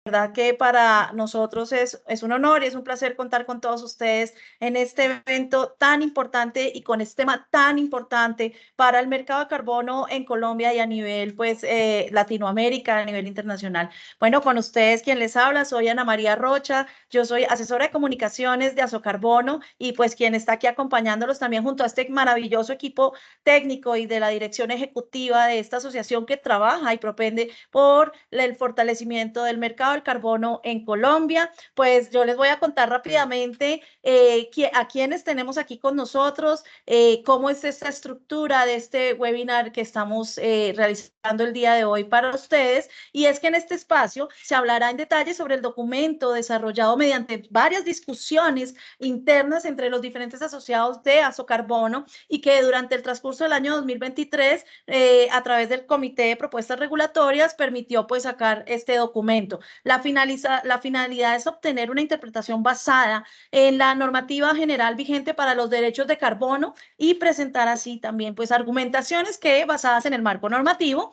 verdad que para nosotros es un honor y es un placer contar con todos ustedes en este evento tan importante y con este tema tan importante para el mercado de carbono en Colombia y a nivel, pues, Latinoamérica, a nivel internacional. Bueno, con ustedes quien les habla, soy Ana María Rocha, yo soy asesora de comunicaciones de Asocarbono y pues quien está aquí acompañándolos también junto a este maravilloso equipo técnico y de la dirección ejecutiva de esta asociación que trabaja y propende por el fortalecimiento del mercado del carbono en Colombia. Pues yo les voy a contar rápidamente a quienes tenemos aquí con nosotros, cómo es esta estructura de este webinar que estamos realizando el día de hoy para ustedes. Y es que en este espacio se hablará en detalle sobre el documento desarrollado mediante varias discusiones internas entre los diferentes asociados de Asocarbono y que durante el transcurso del año 2023 a través del Comité de Propuestas Regulatorias permitió pues sacar este documento. La finalidad es obtener una interpretación basada en la normativa general vigente para los derechos de carbono y presentar así también pues argumentaciones que basadas en el marco normativo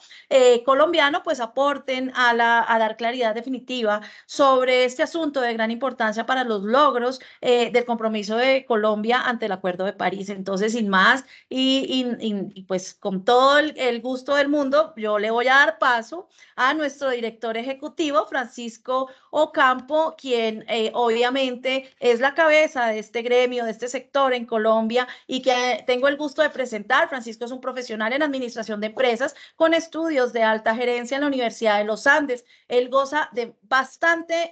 colombiano pues aporten a dar claridad definitiva sobre este asunto de gran importancia para los logros del compromiso de Colombia ante el Acuerdo de París. Entonces, sin más, y pues con todo el gusto del mundo, yo le voy a dar paso a nuestro director ejecutivo, Francisco Ocampo, quien obviamente es la cabeza de este gremio, de este sector en Colombia y que tengo el gusto de presentar. Francisco es un profesional en administración de empresas con estudios de alta gerencia en la Universidad de los Andes. Él goza de bastante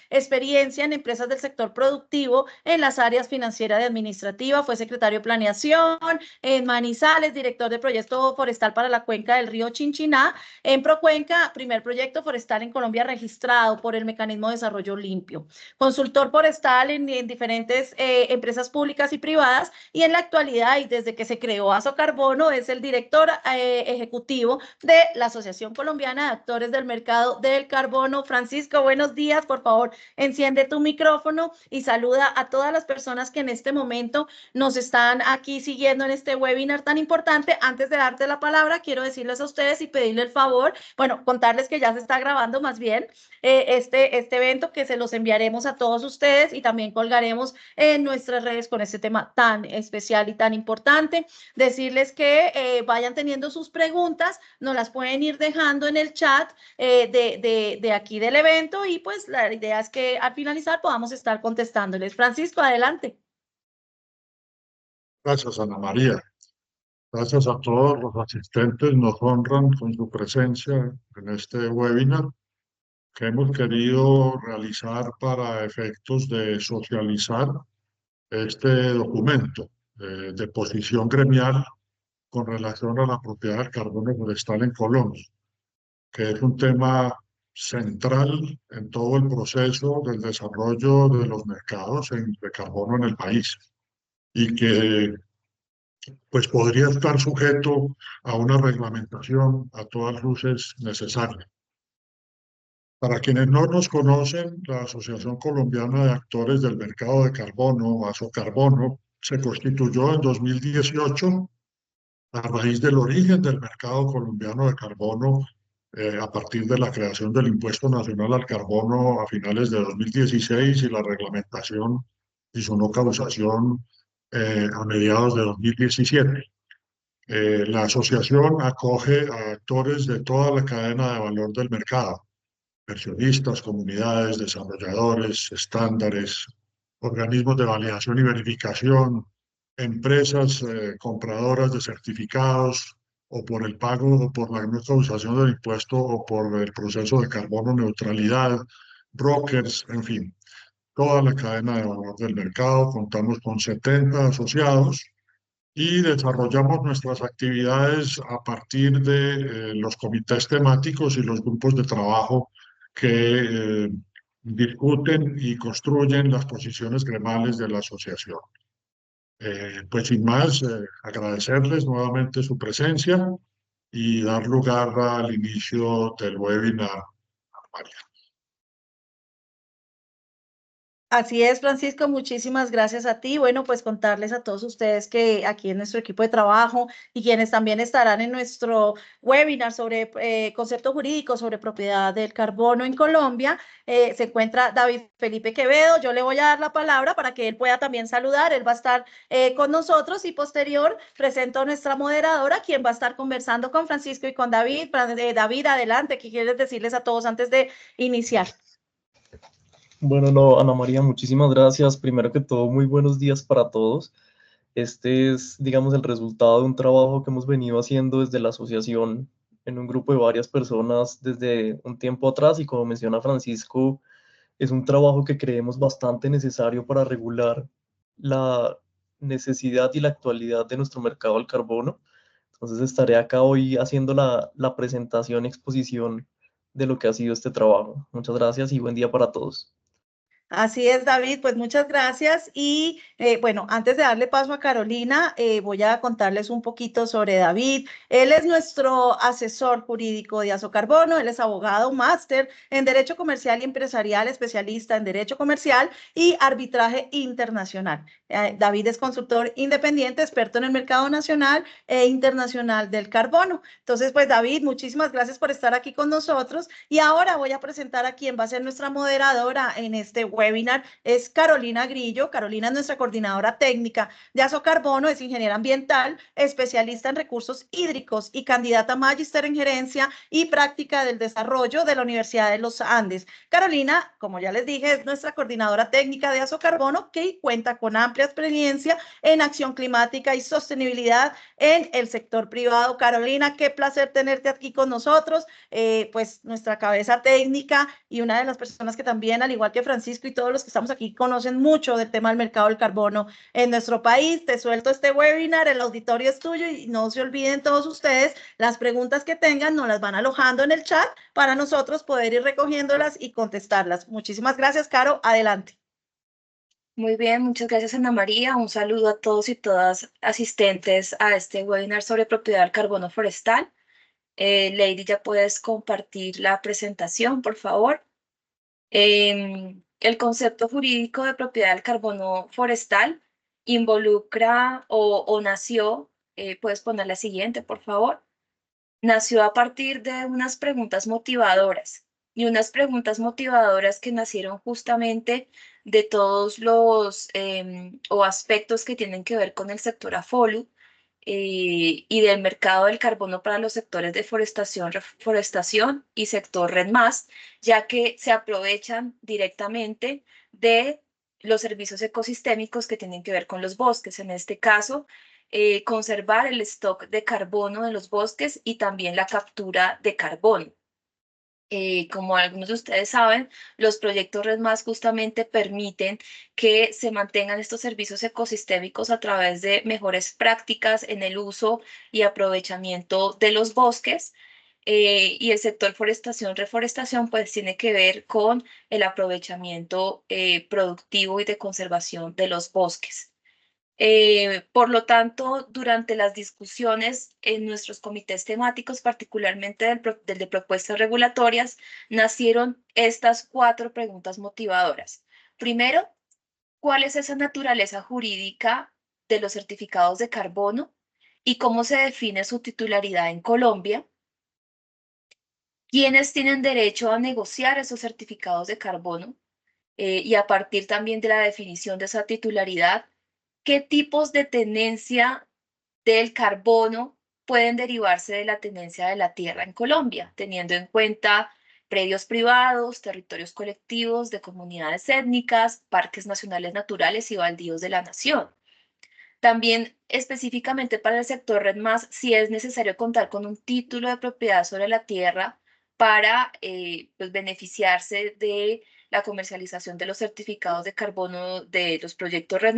experiencia en empresas del sector productivo en las áreas financiera y administrativa, fue secretario de planeación en Manizales, director de proyecto forestal para la cuenca del río Chinchiná, en Procuenca, primer proyecto forestal en Colombia registrado por el Mecanismo de Desarrollo Limpio, consultor forestal en diferentes empresas públicas y privadas y en la actualidad y desde que se creó Asocarbono es el director ejecutivo de la Asociación Colombiana de Actores del Mercado del Carbono. Francisco, buenos días, por favor, enciende tu micrófono y saluda a todas las personas que en este momento nos están aquí siguiendo en este webinar tan importante. Antes de darte la palabra, quiero decirles a ustedes y pedirle el favor, bueno, contarles que ya se está grabando más bien este evento que se los enviaremos a todos ustedes y también colgaremos en nuestras redes con este tema tan especial y tan importante. Decirles que vayan teniendo sus preguntas, nos las pueden ir dejando en el chat de aquí del evento y pues la idea es que al finalizar podamos estar contestándoles. Francisco, adelante. Gracias, Ana María. Gracias a todos los asistentes. Nos honran con su presencia en este webinar que hemos querido realizar para efectos de socializar este documento de posición gremial con relación a la propiedad del carbono forestal en Colombia, que es un tema central en todo el proceso del desarrollo de los mercados de carbono en el país y que pues podría estar sujeto a una reglamentación a todas luces necesaria. Para quienes no nos conocen, la Asociación Colombiana de Actores del Mercado de Carbono, Asocarbono, se constituyó en 2018 a raíz del origen del mercado colombiano de carbono a partir de la creación del Impuesto Nacional al Carbono a finales de 2016 y la reglamentación y su no causación a mediados de 2017. La asociación acoge a actores de toda la cadena de valor del mercado, inversionistas, comunidades, desarrolladores, estándares, organismos de validación y verificación, empresas compradoras de certificados o por el pago o por la no causación del impuesto o por el proceso de carbono neutralidad, brokers, en fin, toda la cadena de valor del mercado. Contamos con 70 asociados y desarrollamos nuestras actividades a partir de los comités temáticos y los grupos de trabajo que discuten y construyen las posiciones gremiales de la asociación. Pues sin más, agradecerles nuevamente su presencia y dar lugar al inicio del webinar, María. Así es, Francisco, muchísimas gracias a ti. Bueno, pues contarles a todos ustedes que aquí en nuestro equipo de trabajo y quienes también estarán en nuestro webinar sobre concepto jurídico sobre propiedad del carbono en Colombia, se encuentra David Felipe Quevedo. Yo le voy a dar la palabra para que él pueda también saludar. Él va a estar con nosotros y posterior presento a nuestra moderadora, quien va a estar conversando con Francisco y con David. David, adelante, ¿qué quieres decirles a todos antes de iniciar? Bueno, no, Ana María, muchísimas gracias. Primero que todo, muy buenos días para todos. Este es, digamos, el resultado de un trabajo que hemos venido haciendo desde la asociación en un grupo de varias personas desde un tiempo atrás y como menciona Francisco, es un trabajo que creemos bastante necesario para regular la necesidad y la actualidad de nuestro mercado del carbono. Entonces estaré acá hoy haciendo la presentación y exposición de lo que ha sido este trabajo. Muchas gracias y buen día para todos. Así es, David, pues muchas gracias. Y bueno, antes de darle paso a Carolina, voy a contarles un poquito sobre David. Él es nuestro asesor jurídico de Azocarbono, él es abogado, máster en Derecho Comercial y Empresarial, especialista en Derecho Comercial y Arbitraje Internacional. David es consultor independiente, experto en el mercado nacional e internacional del carbono. Entonces, pues David, muchísimas gracias por estar aquí con nosotros. Y ahora voy a presentar a quien va a ser nuestra moderadora en este webinar. Es Carolina Grillo. Carolina es nuestra coordinadora técnica de Azocarbono, es ingeniera ambiental, especialista en recursos hídricos y candidata a magíster en gerencia y práctica del desarrollo de la Universidad de los Andes. Carolina, como ya les dije, es nuestra coordinadora técnica de Azocarbono que cuenta con amplia experiencia en acción climática y sostenibilidad en el sector privado. Carolina, qué placer tenerte aquí con nosotros. Pues nuestra cabeza técnica y una de las personas que también, al igual que Francisco y todos los que estamos aquí, conocen mucho del tema del mercado del carbono en nuestro país. Te suelto este webinar, el auditorio es tuyo y no se olviden todos ustedes, las preguntas que tengan nos las van alojando en el chat para nosotros poder ir recogiéndolas y contestarlas. Muchísimas gracias, Caro. Adelante. Muy bien, muchas gracias Ana María. Un saludo a todos y todas asistentes a este webinar sobre propiedad del carbono forestal. Lady, ya puedes compartir la presentación, por favor. El concepto jurídico de propiedad del carbono forestal involucra o nació, puedes poner la siguiente, por favor. Nació a partir de unas preguntas motivadoras y unas preguntas motivadoras que nacieron justamente de todos los o aspectos que tienen que ver con el sector AFOLU y del mercado del carbono para los sectores de forestación, reforestación y sector RED+, ya que se aprovechan directamente de los servicios ecosistémicos que tienen que ver con los bosques. En este caso, conservar el stock de carbono de los bosques y también la captura de carbono. Como algunos de ustedes saben, los proyectos RED+ justamente permiten que se mantengan estos servicios ecosistémicos a través de mejores prácticas en el uso y aprovechamiento de los bosques. Y el sector reforestación, pues tiene que ver con el aprovechamiento productivo y de conservación de los bosques. Por lo tanto, durante las discusiones en nuestros comités temáticos, particularmente del de propuestas regulatorias, nacieron estas 4 preguntas motivadoras. Primero, ¿cuál es esa naturaleza jurídica de los certificados de carbono y cómo se define su titularidad en Colombia? ¿Quiénes tienen derecho a negociar esos certificados de carbono? Y a partir también de la definición de esa titularidad, ¿qué tipos de tenencia del carbono pueden derivarse de la tenencia de la tierra en Colombia, teniendo en cuenta predios privados, territorios colectivos de comunidades étnicas, parques nacionales naturales y baldíos de la nación? También específicamente para el sector RED+, si es necesario contar con un título de propiedad sobre la tierra para pues beneficiarse de la comercialización de los certificados de carbono de los proyectos RED+,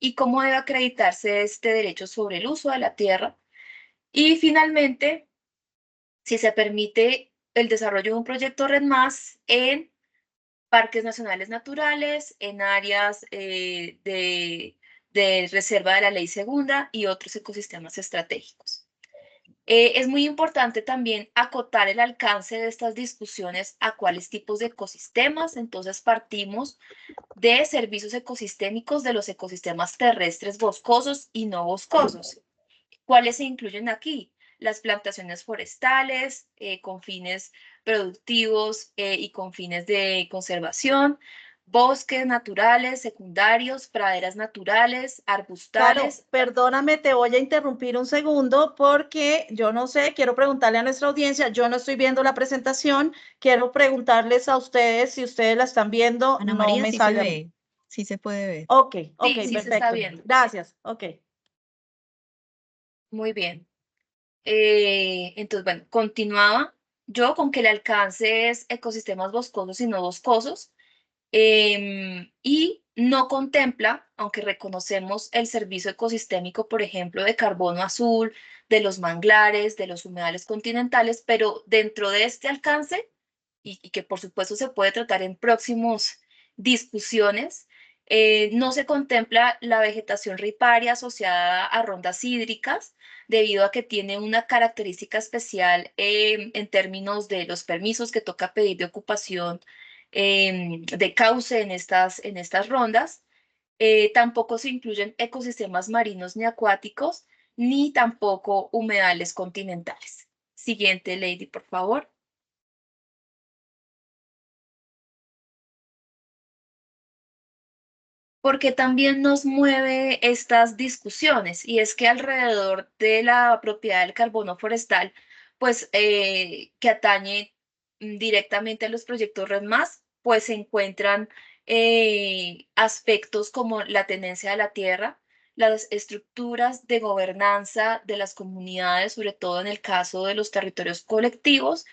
y cómo debe acreditarse este derecho sobre el uso de la tierra. Y finalmente, si se permite el desarrollo de un proyecto RED+ en parques nacionales naturales, en áreas de reserva de la ley segunda y otros ecosistemas estratégicos. Es muy importante también acotar el alcance de estas discusiones a cuáles tipos de ecosistemas. Entonces partimos de servicios ecosistémicos de los ecosistemas terrestres boscosos y no boscosos. ¿Cuáles se incluyen aquí? Las plantaciones forestales con fines productivos y con fines de conservación, bosques naturales, secundarios, praderas naturales, Claro, arbustales. perdóname, te voy a interrumpir un segundo porque yo no sé, quiero preguntarle a nuestra audiencia, yo no estoy viendo la presentación, quiero preguntarles a ustedes si ustedes la están viendo, Ana no María, me sí se sale. ve, sí se puede ver. Ok, Sí, sí se está perfecto. viendo. Gracias, ok. Muy bien. Entonces, bueno, continuaba yo con que el alcance es ecosistemas boscosos y no boscosos. Y no contempla, aunque reconocemos el servicio ecosistémico, por ejemplo, de carbono azul, de los manglares, de los humedales continentales, pero dentro de este alcance, y que por supuesto se puede tratar en próximas discusiones, no se contempla la vegetación riparia asociada a rondas hídricas, debido a que tiene una característica especial en términos de los permisos que toca pedir de ocupación de cauce en estas rondas. Tampoco se incluyen ecosistemas marinos ni acuáticos, ni tampoco humedales continentales. Siguiente, Lady, por favor. Porque también nos mueve estas discusiones, y es que alrededor de la propiedad del carbono forestal, pues que atañe directamente a los proyectos RED+, pues se encuentran aspectos como la tenencia de la tierra, las estructuras de gobernanza de las comunidades, sobre todo en el caso de los territorios colectivos,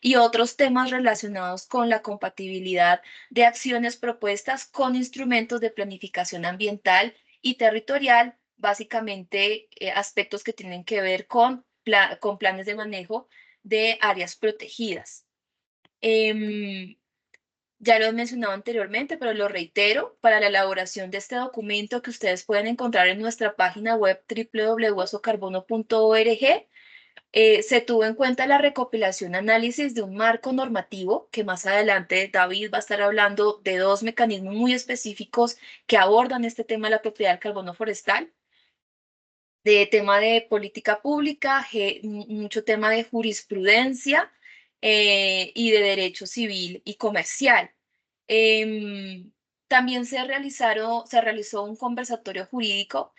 y otros temas relacionados con la compatibilidad de acciones propuestas con instrumentos de planificación ambiental y territorial, básicamente aspectos que tienen que ver con planes de manejo de áreas protegidas. Ya lo he mencionado anteriormente, pero lo reitero, para la elaboración de este documento que ustedes pueden encontrar en nuestra página web www.osocarbono.org, se tuvo en cuenta la recopilación análisis de un marco normativo, que más adelante David va a estar hablando de dos mecanismos muy específicos que abordan este tema de la propiedad del carbono forestal, de tema de política pública, mucho tema de jurisprudencia y de derecho civil y comercial. Em, También se realizó un conversatorio jurídico.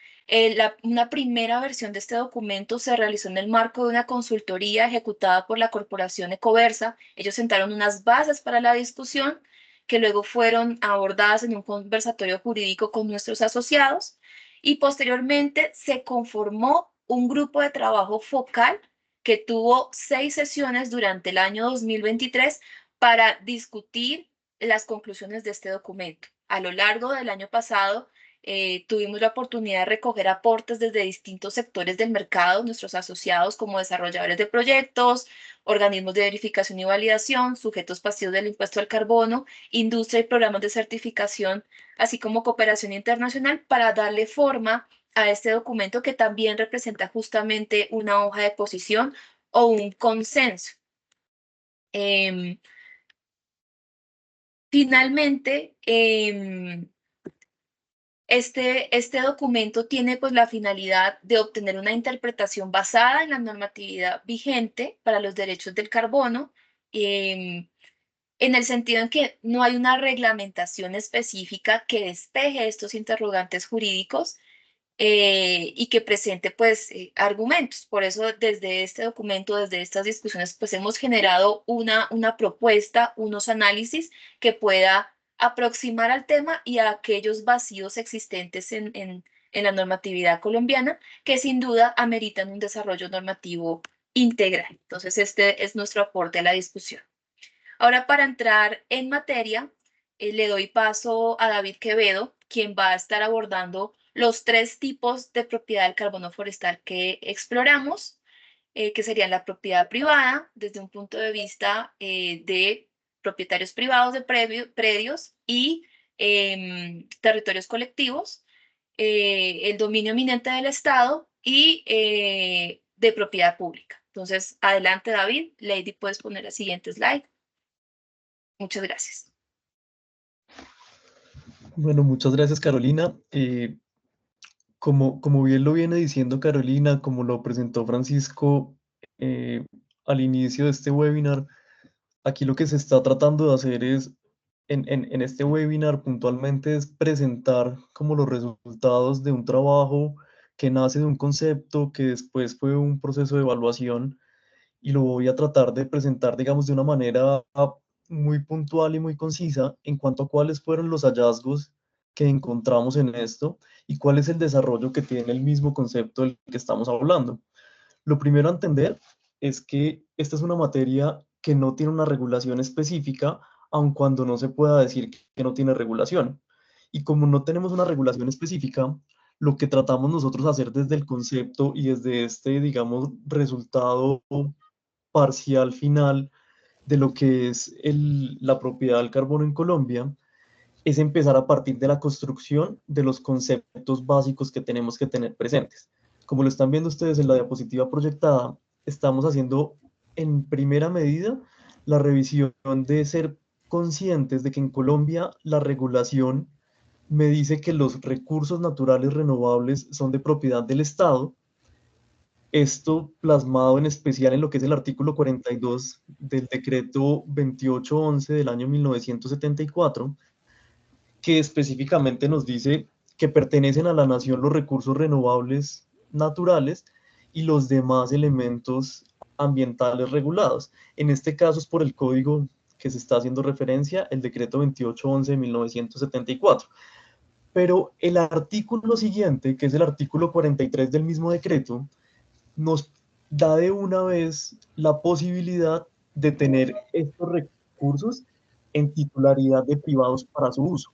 Una primera versión de este documento se realizó en el marco de una consultoría ejecutada por la corporación Ecoversa. Ellos sentaron unas bases para la discusión que luego fueron abordadas en un conversatorio jurídico con nuestros asociados, y posteriormente se conformó un grupo de trabajo focal que tuvo 6 sesiones durante el año 2023 para discutir las conclusiones de este documento. A lo largo del año pasado, tuvimos la oportunidad de recoger aportes desde distintos sectores del mercado, nuestros asociados como desarrolladores de proyectos, organismos de verificación y validación, sujetos pasivos del impuesto al carbono, industria y programas de certificación, así como cooperación internacional, para darle forma a este documento que también representa justamente una hoja de posición o un consenso. Finalmente, este documento tiene pues la finalidad de obtener una interpretación basada en la normatividad vigente para los derechos del carbono, en el sentido en que no hay una reglamentación específica que despeje estos interrogantes jurídicos y que presente pues argumentos. Por eso desde este documento, desde estas discusiones, pues hemos generado una propuesta, unos análisis que pueda aproximar al tema y a aquellos vacíos existentes en la normatividad colombiana, que sin duda ameritan un desarrollo normativo integral. Entonces, este es nuestro aporte a la discusión. Ahora, para entrar en materia, le doy paso a David Quevedo, quien va a estar abordando los 3 tipos de propiedad del carbono forestal que exploramos, que serían la propiedad privada, desde un punto de vista de propietarios privados de predios y territorios colectivos, el dominio eminente del Estado y de propiedad pública. Entonces, adelante David. Lady, puedes poner la siguiente slide. Muchas gracias. Bueno, muchas gracias, Carolina. Como bien lo viene diciendo Carolina, como lo presentó Francisco eh, al inicio de este webinar, aquí lo que se está tratando de hacer es, en este webinar puntualmente, es presentar como los resultados de un trabajo que nace de un concepto que después fue un proceso de evaluación, y lo voy a tratar de presentar, digamos, de una manera muy puntual y muy concisa en cuanto a cuáles fueron los hallazgos que encontramos en esto y cuál es el desarrollo que tiene el mismo concepto del que estamos hablando. Lo primero a entender es que esta es una materia que no tiene una regulación específica, aun cuando no se pueda decir que no tiene regulación. Y como no tenemos una regulación específica, lo que tratamos nosotros de hacer desde el concepto y desde este, digamos, resultado parcial final de lo que es la propiedad del carbono en Colombia, es empezar a partir de la construcción de los conceptos básicos que tenemos que tener presentes. Como lo están viendo ustedes en la diapositiva proyectada, estamos haciendo en primera medida la revisión de ser conscientes de que en Colombia la regulación me dice que los recursos naturales renovables son de propiedad del Estado. Esto plasmado en especial en lo que es el artículo 42 del decreto 2811 del año 1974, que específicamente nos dice que pertenecen a la nación los recursos renovables naturales y los demás elementos ambientales regulados. En este caso es por el código que se está haciendo referencia, el decreto 2811 de 1974. Pero el artículo siguiente, que es el artículo 43 del mismo decreto, nos da de una vez la posibilidad de tener estos recursos en titularidad de privados para su uso.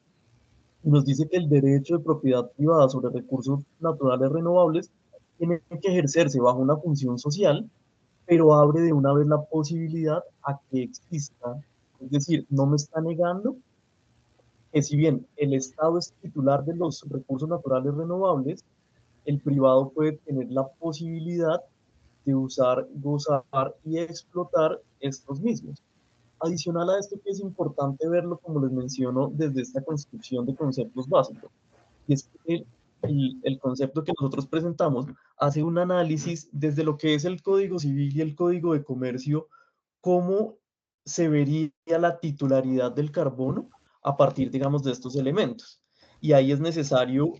Nos dice que el derecho de propiedad privada sobre recursos naturales renovables tiene que ejercerse bajo una función social, pero abre de una vez la posibilidad a que exista. Es decir, no me está negando que si bien el Estado es titular de los recursos naturales renovables, el privado puede tener la posibilidad de usar, gozar y explotar estos mismos. Adicional a esto, que es importante verlo, como les menciono, desde esta construcción de conceptos básicos. Y es que el concepto que nosotros presentamos hace un análisis desde lo que es el Código Civil y el Código de Comercio, cómo se vería la titularidad del carbono a partir, digamos, de estos elementos. Y ahí es necesario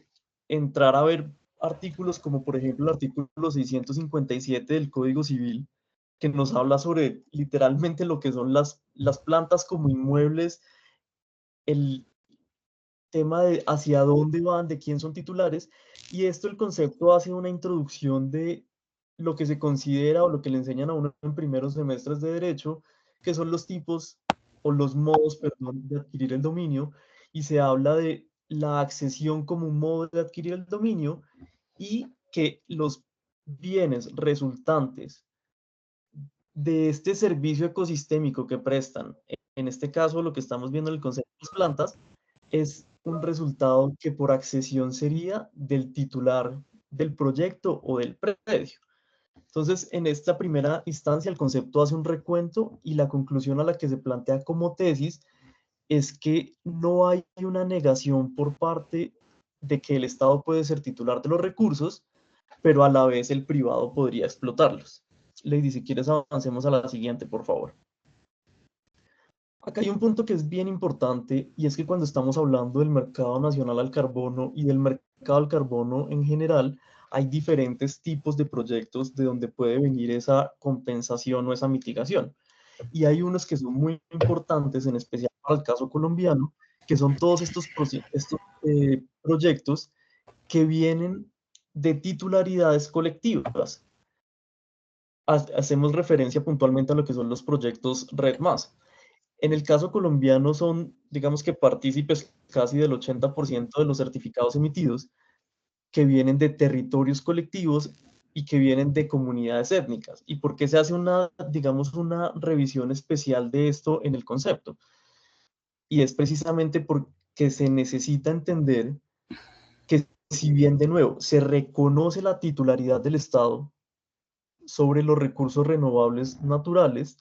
entrar a ver artículos como, por ejemplo, el artículo 657 del Código Civil, que nos habla sobre literalmente lo que son las plantas como inmuebles, el tema de hacia dónde van, de quién son titulares, y esto el concepto hace una introducción de lo que se considera o lo que le enseñan a uno en primeros semestres de derecho, que son los tipos o los modos, perdón, de adquirir el dominio, y se habla de la accesión como un modo de adquirir el dominio y que los bienes resultantes de este servicio ecosistémico que prestan, en este caso lo que estamos viendo en el concepto de las plantas, es un resultado que por accesión sería del titular del proyecto o del predio. Entonces, en esta primera instancia, el concepto hace un recuento y la conclusión a la que se plantea como tesis es que no hay una negación por parte de que el Estado puede ser titular de los recursos, pero a la vez el privado podría explotarlos. Lady, si quieres avancemos a la siguiente, por favor. Acá hay un punto que es bien importante y es que cuando estamos hablando del mercado nacional al carbono y del mercado al carbono en general, hay diferentes tipos de proyectos de donde puede venir esa compensación o esa mitigación. Y hay unos que son muy importantes, en especial para el caso colombiano, que son todos estos proyectos que vienen de titularidades colectivas. Hacemos referencia puntualmente a lo que son los proyectos Red+. En el caso colombiano son, digamos que partícipes casi del 80% de los certificados emitidos que vienen de territorios colectivos y que vienen de comunidades étnicas. ¿Y por qué se hace una, digamos, una revisión especial de esto en el concepto? Y es precisamente porque se necesita entender que si bien de nuevo se reconoce la titularidad del Estado sobre los recursos renovables naturales,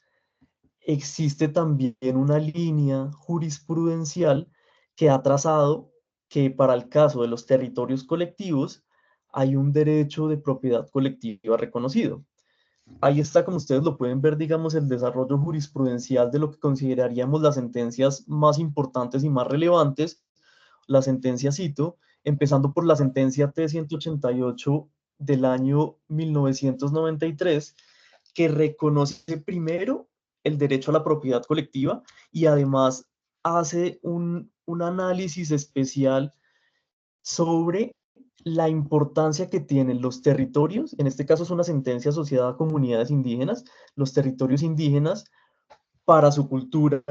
existe también una línea jurisprudencial que ha trazado que para el caso de los territorios colectivos hay un derecho de propiedad colectiva reconocido. Ahí está, como ustedes lo pueden ver, digamos, el desarrollo jurisprudencial de lo que consideraríamos las sentencias más importantes y más relevantes. La sentencia cito, empezando por la sentencia T-188 del año 1993, que reconoce primero el derecho a la propiedad colectiva y además hace un análisis especial sobre la importancia que tienen los territorios, en este caso es una sentencia asociada a comunidades indígenas, los territorios indígenas para su cultura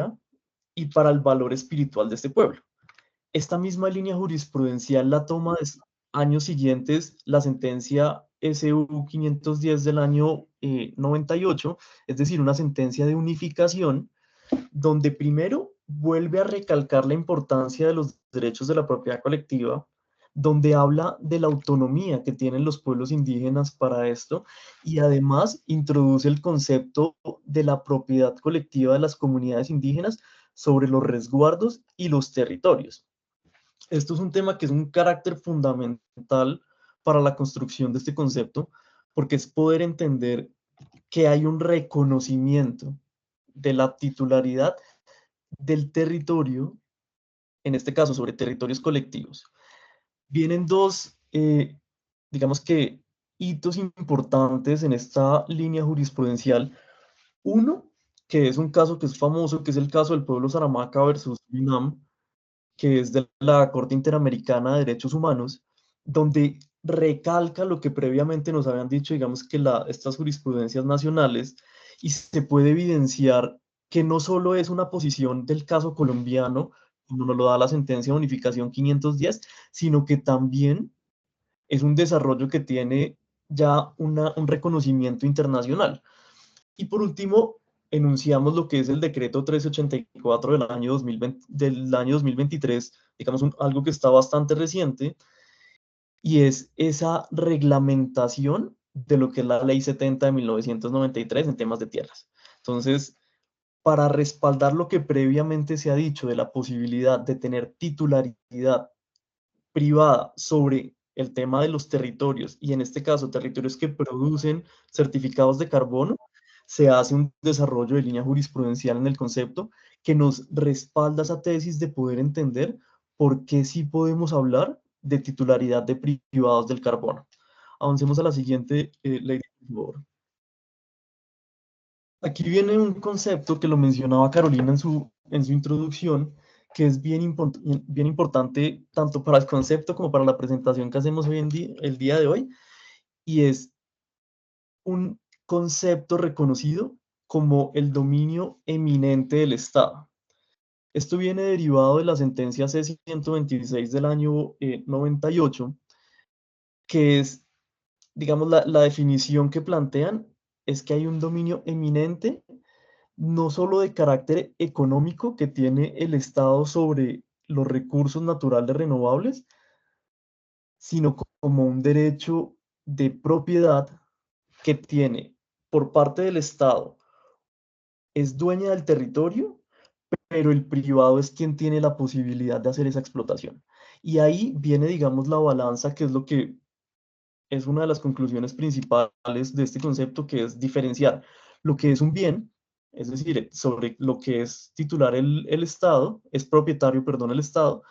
y para el valor espiritual de este pueblo. Esta misma línea jurisprudencial la toma de años siguientes la sentencia SU 510 del año 98, es decir, una sentencia de unificación, donde primero vuelve a recalcar la importancia de los derechos de la propiedad colectiva, donde habla de la autonomía que tienen los pueblos indígenas para esto y además introduce el concepto de la propiedad colectiva de las comunidades indígenas sobre los resguardos y los territorios. Esto es un tema que es un carácter fundamental para la construcción de este concepto, porque es poder entender que hay un reconocimiento de la titularidad del territorio, en este caso sobre territorios colectivos. Vienen dos, digamos que, hitos importantes en esta línea jurisprudencial. Uno, que es un caso que es famoso, que es el caso del pueblo Saramaca versus Surinam, que es de la Corte Interamericana de Derechos Humanos, donde recalca lo que previamente nos habían dicho, digamos que estas jurisprudencias nacionales, y se puede evidenciar que no solo es una posición del caso colombiano, como nos lo da la sentencia de unificación 510, sino que también es un desarrollo que tiene ya un reconocimiento internacional. Y por último, enunciamos lo que es el decreto 1384 del año 2023, digamos algo que está bastante reciente, y es esa reglamentación de lo que es la Ley 70 de 1993 en temas de tierras. Entonces, para respaldar lo que previamente se ha dicho de la posibilidad de tener titularidad privada sobre el tema de los territorios, y en este caso territorios que producen certificados de carbono, se hace un desarrollo de línea jurisprudencial en el concepto que nos respalda esa tesis de poder entender por qué sí podemos hablar de titularidad de privados del carbono. Avancemos a la siguiente, Lady, por favor. Aquí viene un concepto que lo mencionaba Carolina en su introducción, que es bien importante tanto para el concepto como para la presentación que hacemos hoy el día de hoy, y es un concepto reconocido como el dominio eminente del Estado. Esto viene derivado de la sentencia C-126 del año 98, que es, digamos, la definición que plantean es que hay un dominio eminente, no solo de carácter económico que tiene el Estado sobre los recursos naturales renovables, sino como un derecho de propiedad que tiene por parte del Estado, es dueña del territorio, pero el privado es quien tiene la posibilidad de hacer esa explotación. Y ahí viene, digamos, la balanza, que es lo que es una de las conclusiones principales de este concepto, que es diferenciar lo que es un bien, es decir, sobre lo que es titular el Estado, es propietario, perdón, el Estado,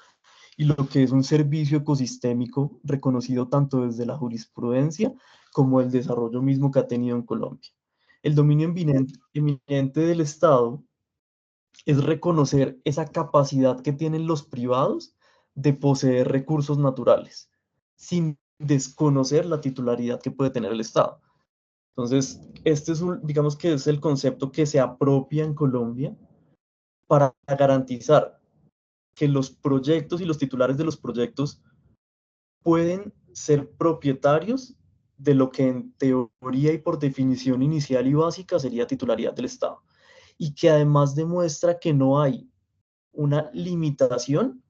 y lo que es un servicio ecosistémico reconocido tanto desde la jurisprudencia como el desarrollo mismo que ha tenido en Colombia. El dominio eminente del Estado es reconocer esa capacidad que tienen los privados de poseer recursos naturales, sin desconocer la titularidad que puede tener el Estado. Entonces, este es digamos que es el concepto que se apropia en Colombia para garantizar que los proyectos y los titulares de los proyectos pueden ser propietarios de lo que en teoría y por definición inicial y básica sería titularidad del Estado. Y que además demuestra que no hay una limitación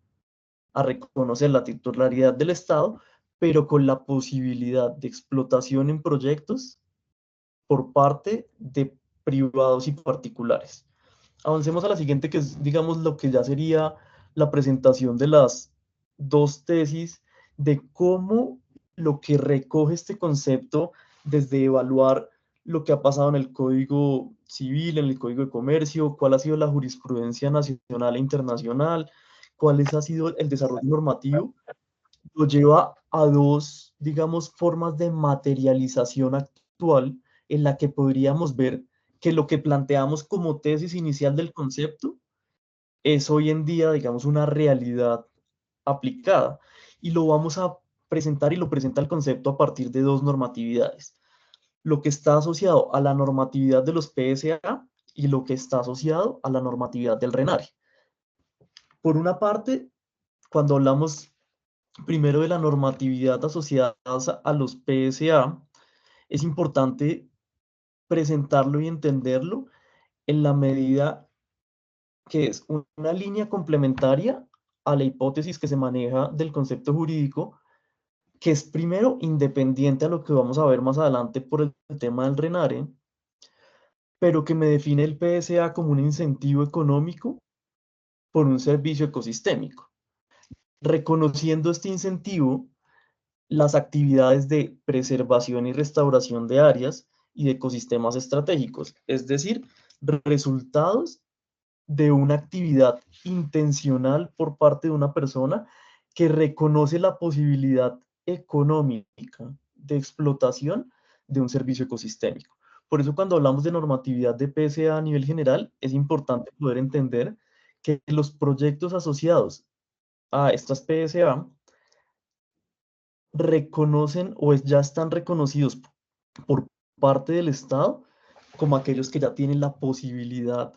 a reconocer la titularidad del Estado, pero con la posibilidad de explotación en proyectos por parte de privados y particulares. Avancemos a la siguiente, que es, digamos, lo que ya sería la presentación de las dos tesis de cómo lo que recoge este concepto desde evaluar lo que ha pasado en el Código Civil, en el Código de Comercio, cuál ha sido la jurisprudencia nacional e internacional, cuál ha sido el desarrollo normativo, lo lleva a dos, digamos, formas de materialización actual en la que podríamos ver que lo que planteamos como tesis inicial del concepto es hoy en día, digamos, una realidad aplicada. Y lo vamos a presentar y lo presenta el concepto a partir de dos normatividades. Lo que está asociado a la normatividad de los PSA y lo que está asociado a la normatividad del RENARE. Por una parte, cuando hablamos primero de la normatividad asociada a los PSA, es importante presentarlo y entenderlo en la medida que es una línea complementaria a la hipótesis que se maneja del concepto jurídico, que es primero independiente a lo que vamos a ver más adelante por el tema del RENARE, pero que me define el PSA como un incentivo económico por un servicio ecosistémico. Reconociendo este incentivo, las actividades de preservación y restauración de áreas y de ecosistemas estratégicos, es decir, resultados de una actividad intencional por parte de una persona que reconoce la posibilidad económica de explotación de un servicio ecosistémico. Por eso cuando hablamos de normatividad de PSA a nivel general, es importante poder entender que los proyectos asociados a estas PSA reconocen o ya están reconocidos por parte del Estado como aquellos que ya tienen la posibilidad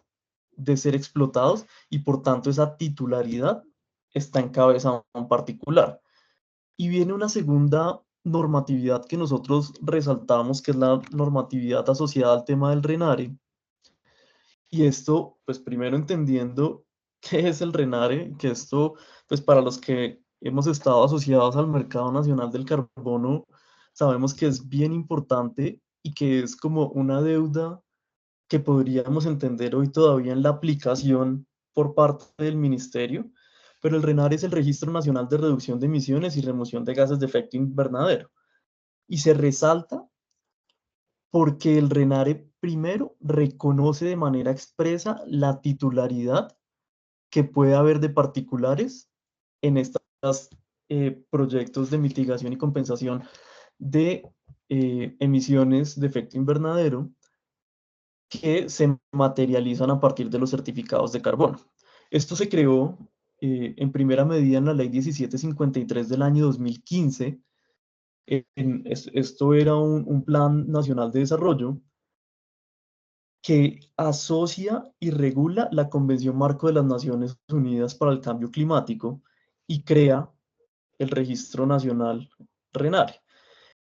de ser explotados y por tanto esa titularidad está en cabeza de un particular. Y viene una segunda normatividad que nosotros resaltamos, que es la normatividad asociada al tema del RENARE. Y esto, pues primero entendiendo qué es el RENARE, que esto, pues para los que hemos estado asociados al mercado nacional del carbono, sabemos que es bien importante y que es como una deuda que podríamos entender hoy todavía en la aplicación por parte del ministerio, pero el RENARE es el Registro Nacional de Reducción de Emisiones y Remoción de Gases de Efecto Invernadero. Y se resalta porque el RENARE primero reconoce de manera expresa la titularidad que puede haber de particulares en estos proyectos de mitigación y compensación de emisiones de efecto invernadero que se materializan a partir de los certificados de carbono. Esto se creó en primera medida en la Ley 1753 del año 2015. Esto era un Plan Nacional de Desarrollo que asocia y regula la Convención Marco de las Naciones Unidas para el Cambio Climático y crea el Registro Nacional RENARE.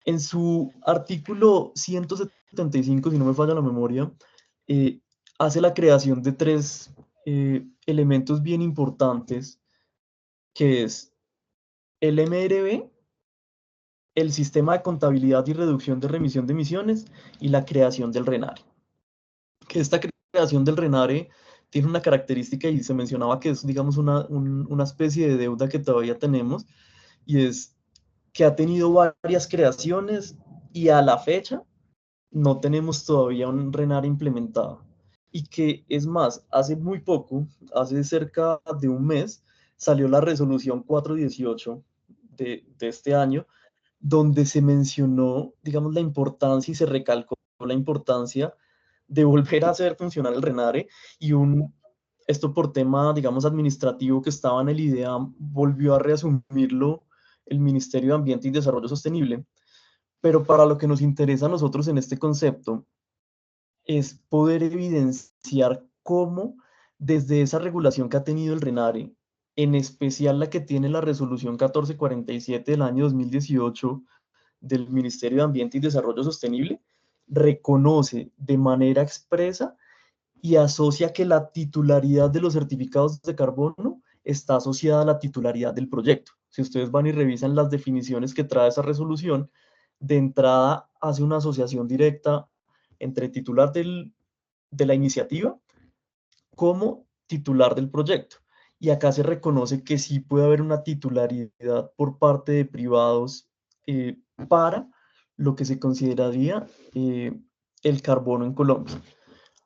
En su artículo 175, si no me falla la memoria, hace la creación de tres elementos bien importantes, que es el MRV, el sistema de contabilidad y reducción de remisión de emisiones y la creación del RENARE. Que esta creación del RENARE tiene una característica y se mencionaba que es, digamos, una especie de deuda que todavía tenemos, y es que ha tenido varias creaciones y a la fecha no tenemos todavía un RENARE implementado. Y que es más, hace muy poco, hace cerca de un mes, salió la resolución 418 de este año, donde se mencionó, digamos, la importancia y se recalcó la importancia de volver a hacer funcionar el RENARE y esto por tema, digamos, administrativo que estaba en el IDEAM, volvió a reasumirlo el Ministerio de Ambiente y Desarrollo Sostenible. Pero para lo que nos interesa a nosotros en este concepto es poder evidenciar cómo desde esa regulación que ha tenido el RENARE, en especial la que tiene la resolución 1447 del año 2018 del Ministerio de Ambiente y Desarrollo Sostenible, reconoce de manera expresa y asocia que la titularidad de los certificados de carbono está asociada a la titularidad del proyecto. Si ustedes van y revisan las definiciones que trae esa resolución, de entrada hace una asociación directa entre titular de la iniciativa como titular del proyecto. Y acá se reconoce que sí puede haber una titularidad por parte de privados para lo que se consideraría el carbono en Colombia.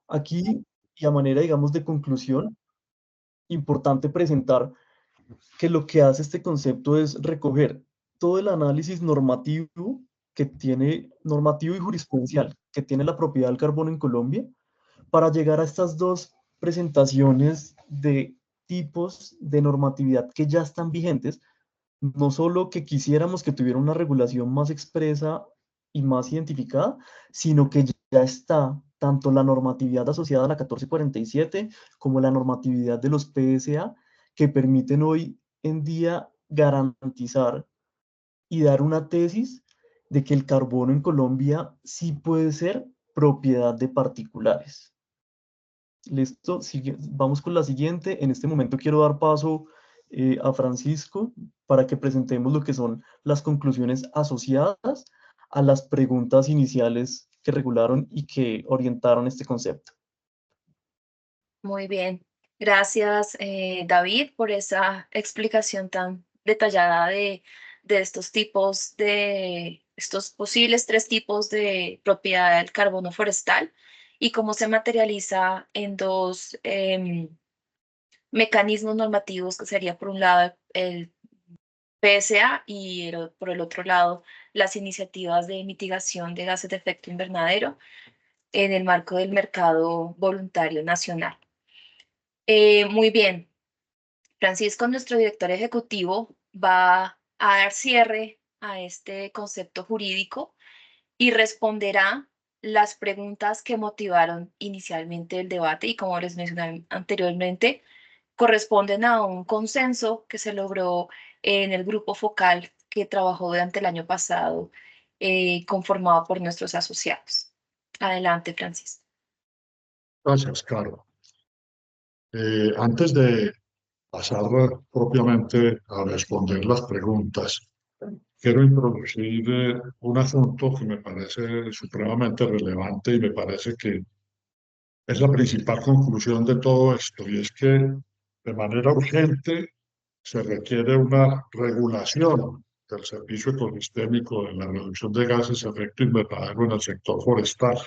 Aquí, y a manera, digamos, de conclusión, importante presentar que lo que hace este concepto es recoger todo el análisis normativo normativo y jurisprudencial que tiene la propiedad del carbono en Colombia para llegar a estas dos presentaciones de tipos de normatividad que ya están vigentes, no solo que quisiéramos que tuviera una regulación más expresa y más identificada, sino que ya está tanto la normatividad asociada a la 1447 como la normatividad de los PSA que permiten hoy en día garantizar y dar una tesis de que el carbono en Colombia sí puede ser propiedad de particulares. Listo, vamos con la siguiente. En este momento quiero dar paso a Francisco para que presentemos lo que son las conclusiones asociadas a las preguntas iniciales que regularon y que orientaron este concepto. Muy bien. Gracias, David, por esa explicación tan detallada de estos tipos estos posibles 3 tipos de propiedad del carbono forestal y cómo se materializa en 2 mecanismos normativos, que sería por un lado el PSA y por el otro lado las iniciativas de mitigación de gases de efecto invernadero en el marco del mercado voluntario nacional. Muy bien. Francisco, nuestro director ejecutivo, va a dar cierre a este concepto jurídico y responderá las preguntas que motivaron inicialmente el debate y, como les mencioné anteriormente, corresponden a un consenso que se logró en el grupo focal que trabajó durante el año pasado, conformado por nuestros asociados. Adelante, Francisco. Gracias, Caro. Antes de pasar propiamente a responder las preguntas, quiero introducir un asunto que me parece supremamente relevante y me parece que es la principal conclusión de todo esto, y es que de manera urgente se requiere una regulación del servicio ecosistémico de la reducción de gases de efecto invernadero en el sector forestal,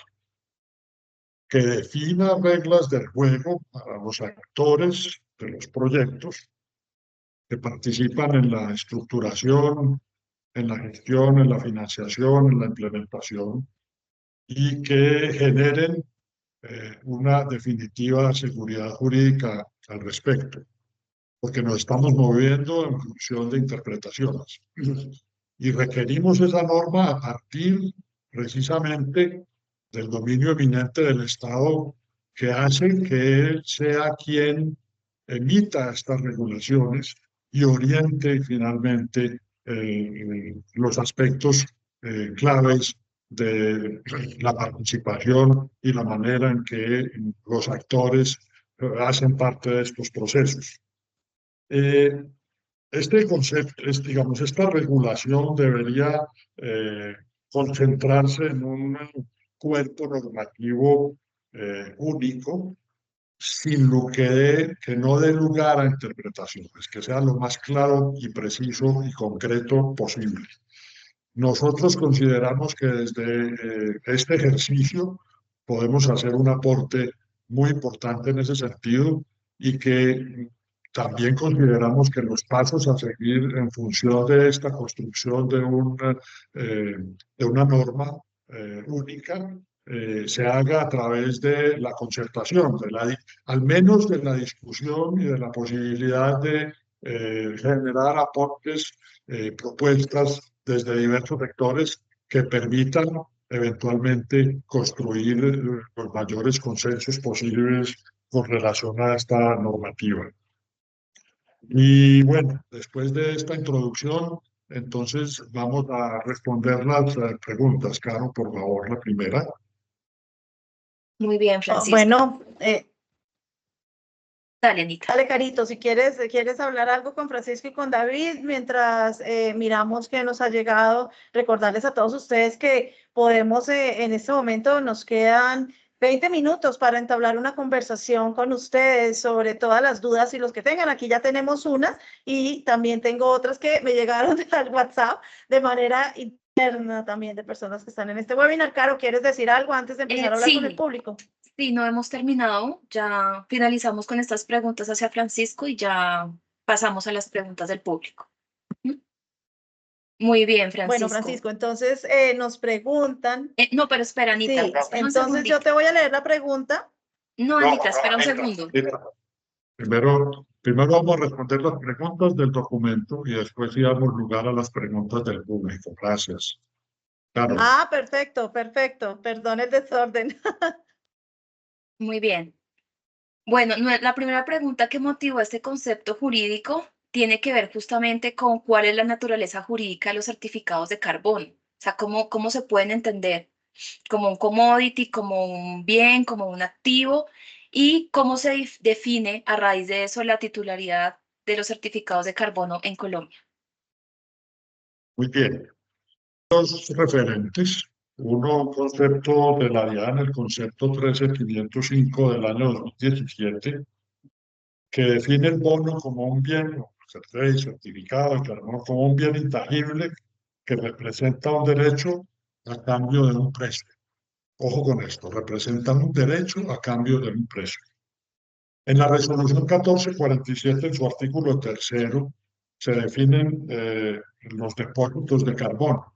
que defina reglas del juego para los actores de los proyectos que participan en la estructuración, en la gestión, en la financiación, en la implementación, y que generen una definitiva seguridad jurídica al respecto, porque nos estamos moviendo en función de interpretaciones. Y requerimos esa norma a partir precisamente del dominio eminente del Estado, que hace que él sea quien emita estas regulaciones y oriente finalmente los aspectos claves de la participación y la manera en que los actores hacen parte de estos procesos. Este concepto, digamos, esta regulación debería concentrarse en un cuerpo normativo único, que no dé lugar a interpretaciones, que sea lo más claro y preciso y concreto posible. Nosotros consideramos que desde este ejercicio podemos hacer un aporte muy importante en ese sentido, y que también consideramos que los pasos a seguir en función de esta construcción de una norma única se haga a través de la concertación, al menos de la discusión y de la posibilidad de generar aportes, propuestas desde diversos sectores que permitan eventualmente construir los mayores consensos posibles con relación a esta normativa. Y bueno, después de esta introducción, entonces vamos a responder las preguntas. Caro, por favor, la primera. Muy bien, Francisco. Bueno, Dale, Anita. Dale, Carito, si quieres hablar algo con Francisco y con David, mientras miramos qué nos ha llegado, recordarles a todos ustedes que podemos, en este momento nos quedan 20 minutos para entablar una conversación con ustedes sobre todas las dudas y los que tengan. Aquí ya tenemos unas y también tengo otras que me llegaron al WhatsApp de manera interna también de personas que están en este webinar. Caro, ¿quieres decir algo antes de empezar a hablar con el Sí. público? Sí, no hemos terminado. Ya finalizamos con estas preguntas hacia Francisco y ya pasamos a las preguntas del público. Muy bien, Bueno, Francisco. Francisco, entonces nos preguntan. No, pero espera, Anita. Sí, Espera un entonces yo segundito. te voy a leer la pregunta. No, Anita, espera un segundo. Primero vamos a responder las preguntas del documento y después sí damos lugar a las preguntas del público. Gracias. Claro. Ah, perfecto, perfecto. Perdón el desorden. Muy bien. Bueno, la primera pregunta que motivó este concepto jurídico tiene que ver justamente con cuál es la naturaleza jurídica de los certificados de carbono. O sea, cómo se pueden entender como un commodity, como un bien, como un activo, y cómo se define a raíz de eso la titularidad de los certificados de carbono en Colombia. Muy bien. Dos referentes. Uno, un concepto de la DIAN, el concepto 13505 del año 2017, que define el bono como un bien, o certificado de carbono como un bien intangible que representa un derecho a cambio de un precio. Ojo con esto, representan un derecho a cambio de un precio. En la resolución 1447, en su artículo tercero, se definen los depósitos de carbono.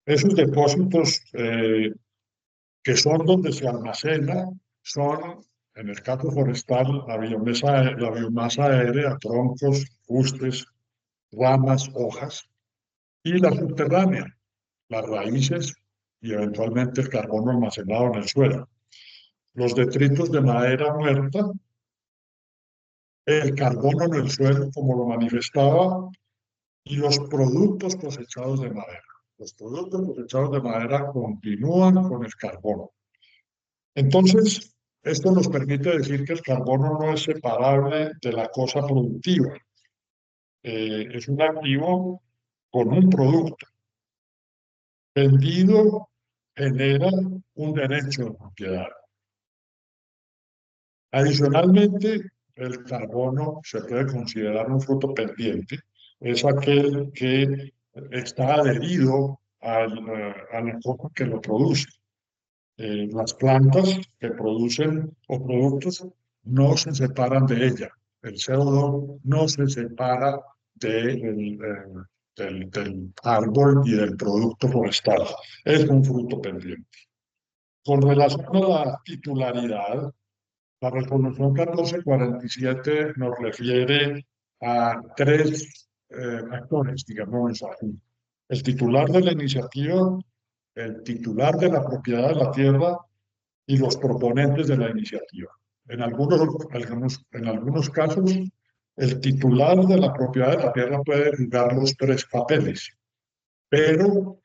Esos depósitos que son donde se almacena son, en el caso forestal, la biomasa aérea, troncos, fustes, ramas, hojas, y la subterránea, las raíces y eventualmente el carbono almacenado en el suelo. Los detritos de madera muerta, el carbono en el suelo, como lo manifestaba, y los productos cosechados de madera. Los productos cosechados de madera continúan con el carbono. Entonces, esto nos permite decir que el carbono no es separable de la cosa productiva. Es un activo con un producto. Vendido genera un derecho de propiedad. Adicionalmente, el carbono se puede considerar un fruto pendiente. Es aquel que está adherido a la cosa que lo produce. Las plantas que producen o productos no se separan de ella. El CO2 no se separa del árbol y del producto forestal. Es un fruto pendiente. Con relación a la titularidad, la resolución 1447 nos refiere a tres actores, digamos así. El titular de la iniciativa, el titular de la propiedad de la tierra y los proponentes de la iniciativa. En algunos casos, el titular de la propiedad de la tierra puede jugar los tres papeles, pero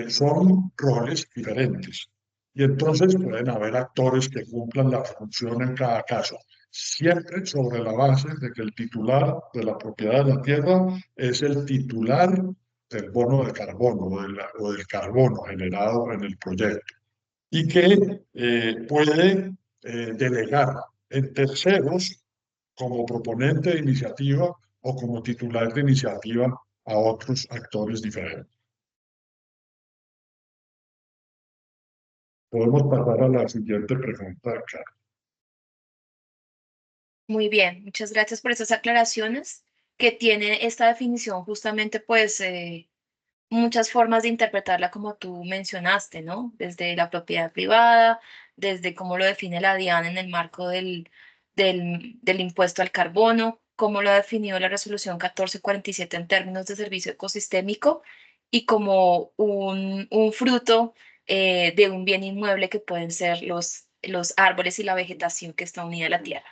son roles diferentes. Y entonces pueden haber actores que cumplan la función en cada caso, siempre sobre la base de que el titular de la propiedad de la tierra es el titular del bono de carbono o del carbono generado en el proyecto y que puede delegar en terceros como proponente de iniciativa o como titular de iniciativa a otros actores diferentes. Podemos pasar a la siguiente pregunta, Clara. Muy bien, muchas gracias por esas aclaraciones que tiene esta definición justamente pues muchas formas de interpretarla como tú mencionaste, ¿no? Desde la propiedad privada, desde cómo lo define la DIAN en el marco del impuesto al carbono, cómo lo ha definido la resolución 1447 en términos de servicio ecosistémico y como un fruto de un bien inmueble que pueden ser los árboles y la vegetación que está unida a la tierra.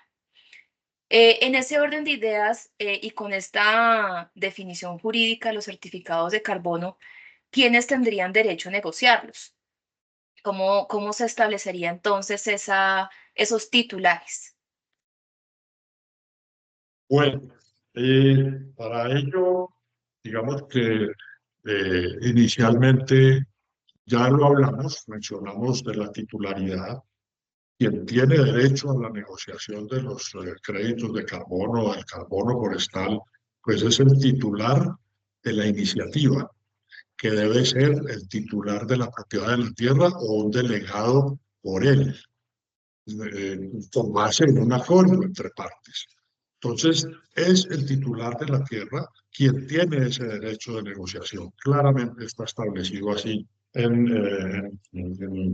En ese orden de ideas y con esta definición jurídica de los certificados de carbono, ¿quiénes tendrían derecho a negociarlos? ¿Cómo se establecería entonces esos titulares? Bueno, para ello, digamos que inicialmente ya lo hablamos, mencionamos de la titularidad. Quien tiene derecho a la negociación de los créditos de carbono, el carbono forestal, pues es el titular de la iniciativa, que debe ser el titular de la propiedad de la tierra o un delegado por él, con base en un acuerdo entre partes. Entonces, es el titular de la tierra quien tiene ese derecho de negociación. Claramente está establecido así en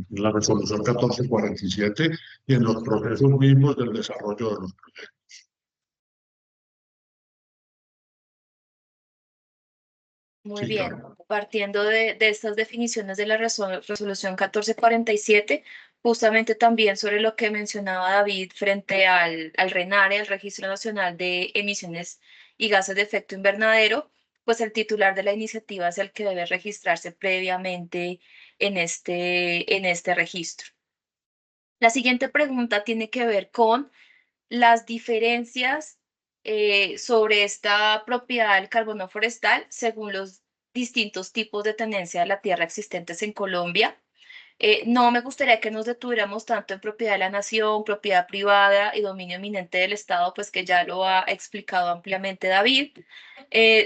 la resolución 1447 y en los procesos mismos del desarrollo de los proyectos. Muy Sí, bien, claro. partiendo de estas definiciones de la resolución 1447, justamente también sobre lo que mencionaba David frente al RENARE, el Registro Nacional de Emisiones y Gases de Efecto Invernadero, pues el titular de la iniciativa es el que debe registrarse previamente en este registro. La siguiente pregunta tiene que ver con las diferencias sobre esta propiedad del carbono forestal según los distintos tipos de tenencia de la tierra existentes en Colombia. No me gustaría que nos detuviéramos tanto en propiedad de la nación, propiedad privada y dominio eminente del Estado, pues que ya lo ha explicado ampliamente David,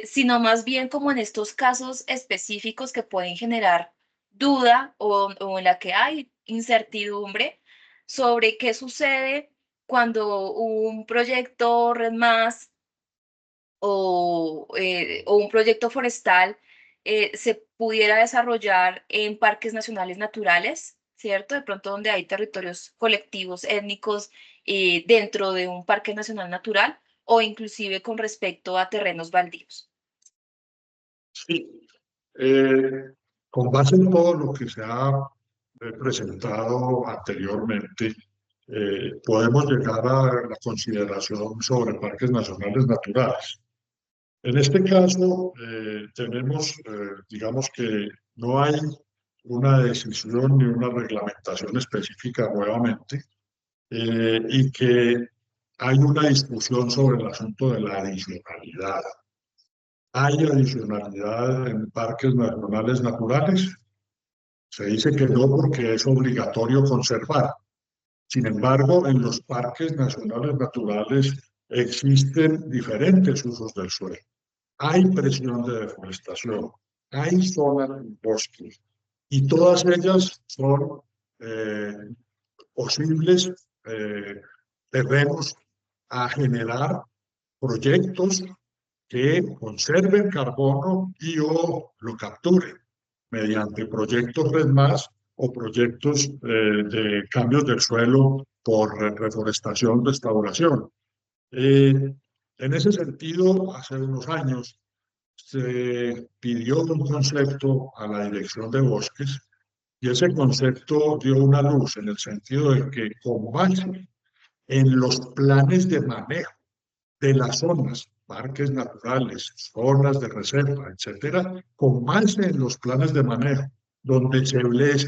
sino más bien como en estos casos específicos que pueden generar duda o en la que hay incertidumbre sobre qué sucede cuando un proyecto REDMAS o un proyecto forestal se pudiera desarrollar en parques nacionales naturales, ¿cierto? De pronto donde hay territorios colectivos étnicos dentro de un parque nacional natural o inclusive con respecto a terrenos baldíos. Sí, con base en todo lo que se ha presentado anteriormente, podemos llegar a la consideración sobre parques nacionales naturales. En este caso, tenemos, digamos que no hay una decisión ni una reglamentación específica nuevamente, y que hay una discusión sobre el asunto de la adicionalidad. ¿Hay adicionalidad en parques nacionales naturales? Se dice que no porque es obligatorio conservar. Sin embargo, en los parques nacionales naturales existen diferentes usos del suelo. Hay presión de deforestación, hay zonas de bosques y todas ellas son eh, posibles terrenos a generar proyectos que conserven carbono y o lo capturen mediante proyectos REDMAS o proyectos de cambios del suelo por reforestación, restauración. En ese sentido, hace unos años se pidió un concepto a la Dirección de Bosques y ese concepto dio una luz en el sentido de que con base en los planes de manejo de las zonas, parques naturales, zonas de reserva, etcétera, con base en los planes de manejo, donde se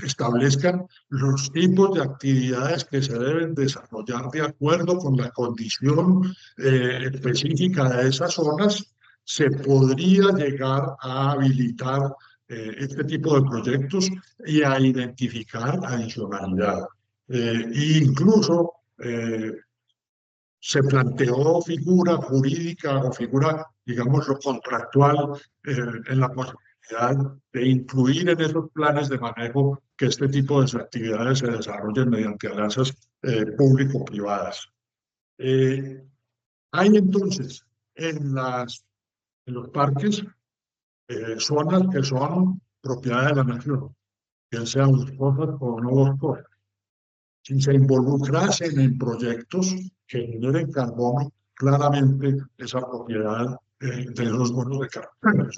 establezcan los tipos de actividades que se deben desarrollar de acuerdo con la condición específica de esas zonas, se podría llegar a habilitar este tipo de proyectos y a identificar adicionalidad. Incluso se planteó figura jurídica o figura, digamos, lo contractual en la posibilidad de incluir en esos planes de manejo que este tipo de actividades se desarrollen mediante alianzas público-privadas. Hay entonces en los parques zonas que son propiedad de la nación, bien sean boscosas o no boscosas. Si se involucrasen en proyectos que generen carbono, claramente esa propiedad de esos bonos de carbono,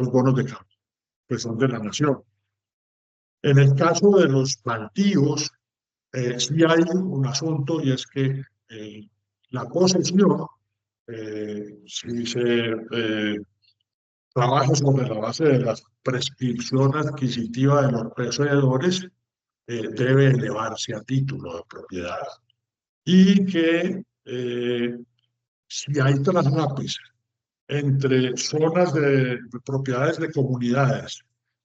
pues son de la nación. En el caso de los baldíos, sí hay un asunto y es que la posesión, si se trabaja sobre la base de la prescripción adquisitiva de los poseedores, debe elevarse a título de propiedad y que si hay traslapes entre zonas de propiedades de comunidades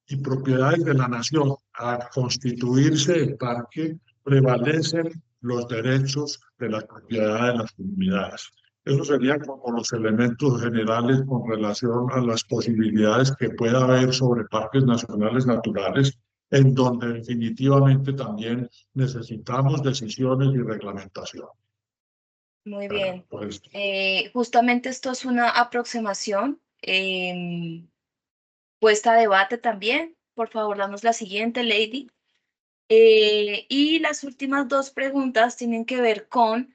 y propiedades de la nación a constituirse el parque, prevalecen los derechos de la propiedad de las comunidades. Esos serían como los elementos generales con relación a las posibilidades que pueda haber sobre parques nacionales naturales, en donde definitivamente también necesitamos decisiones y reglamentación. Muy bien. Pues, Justamente esto es una aproximación puesta a debate también. Por favor, danos la siguiente, Lady. Y las últimas dos preguntas tienen que ver con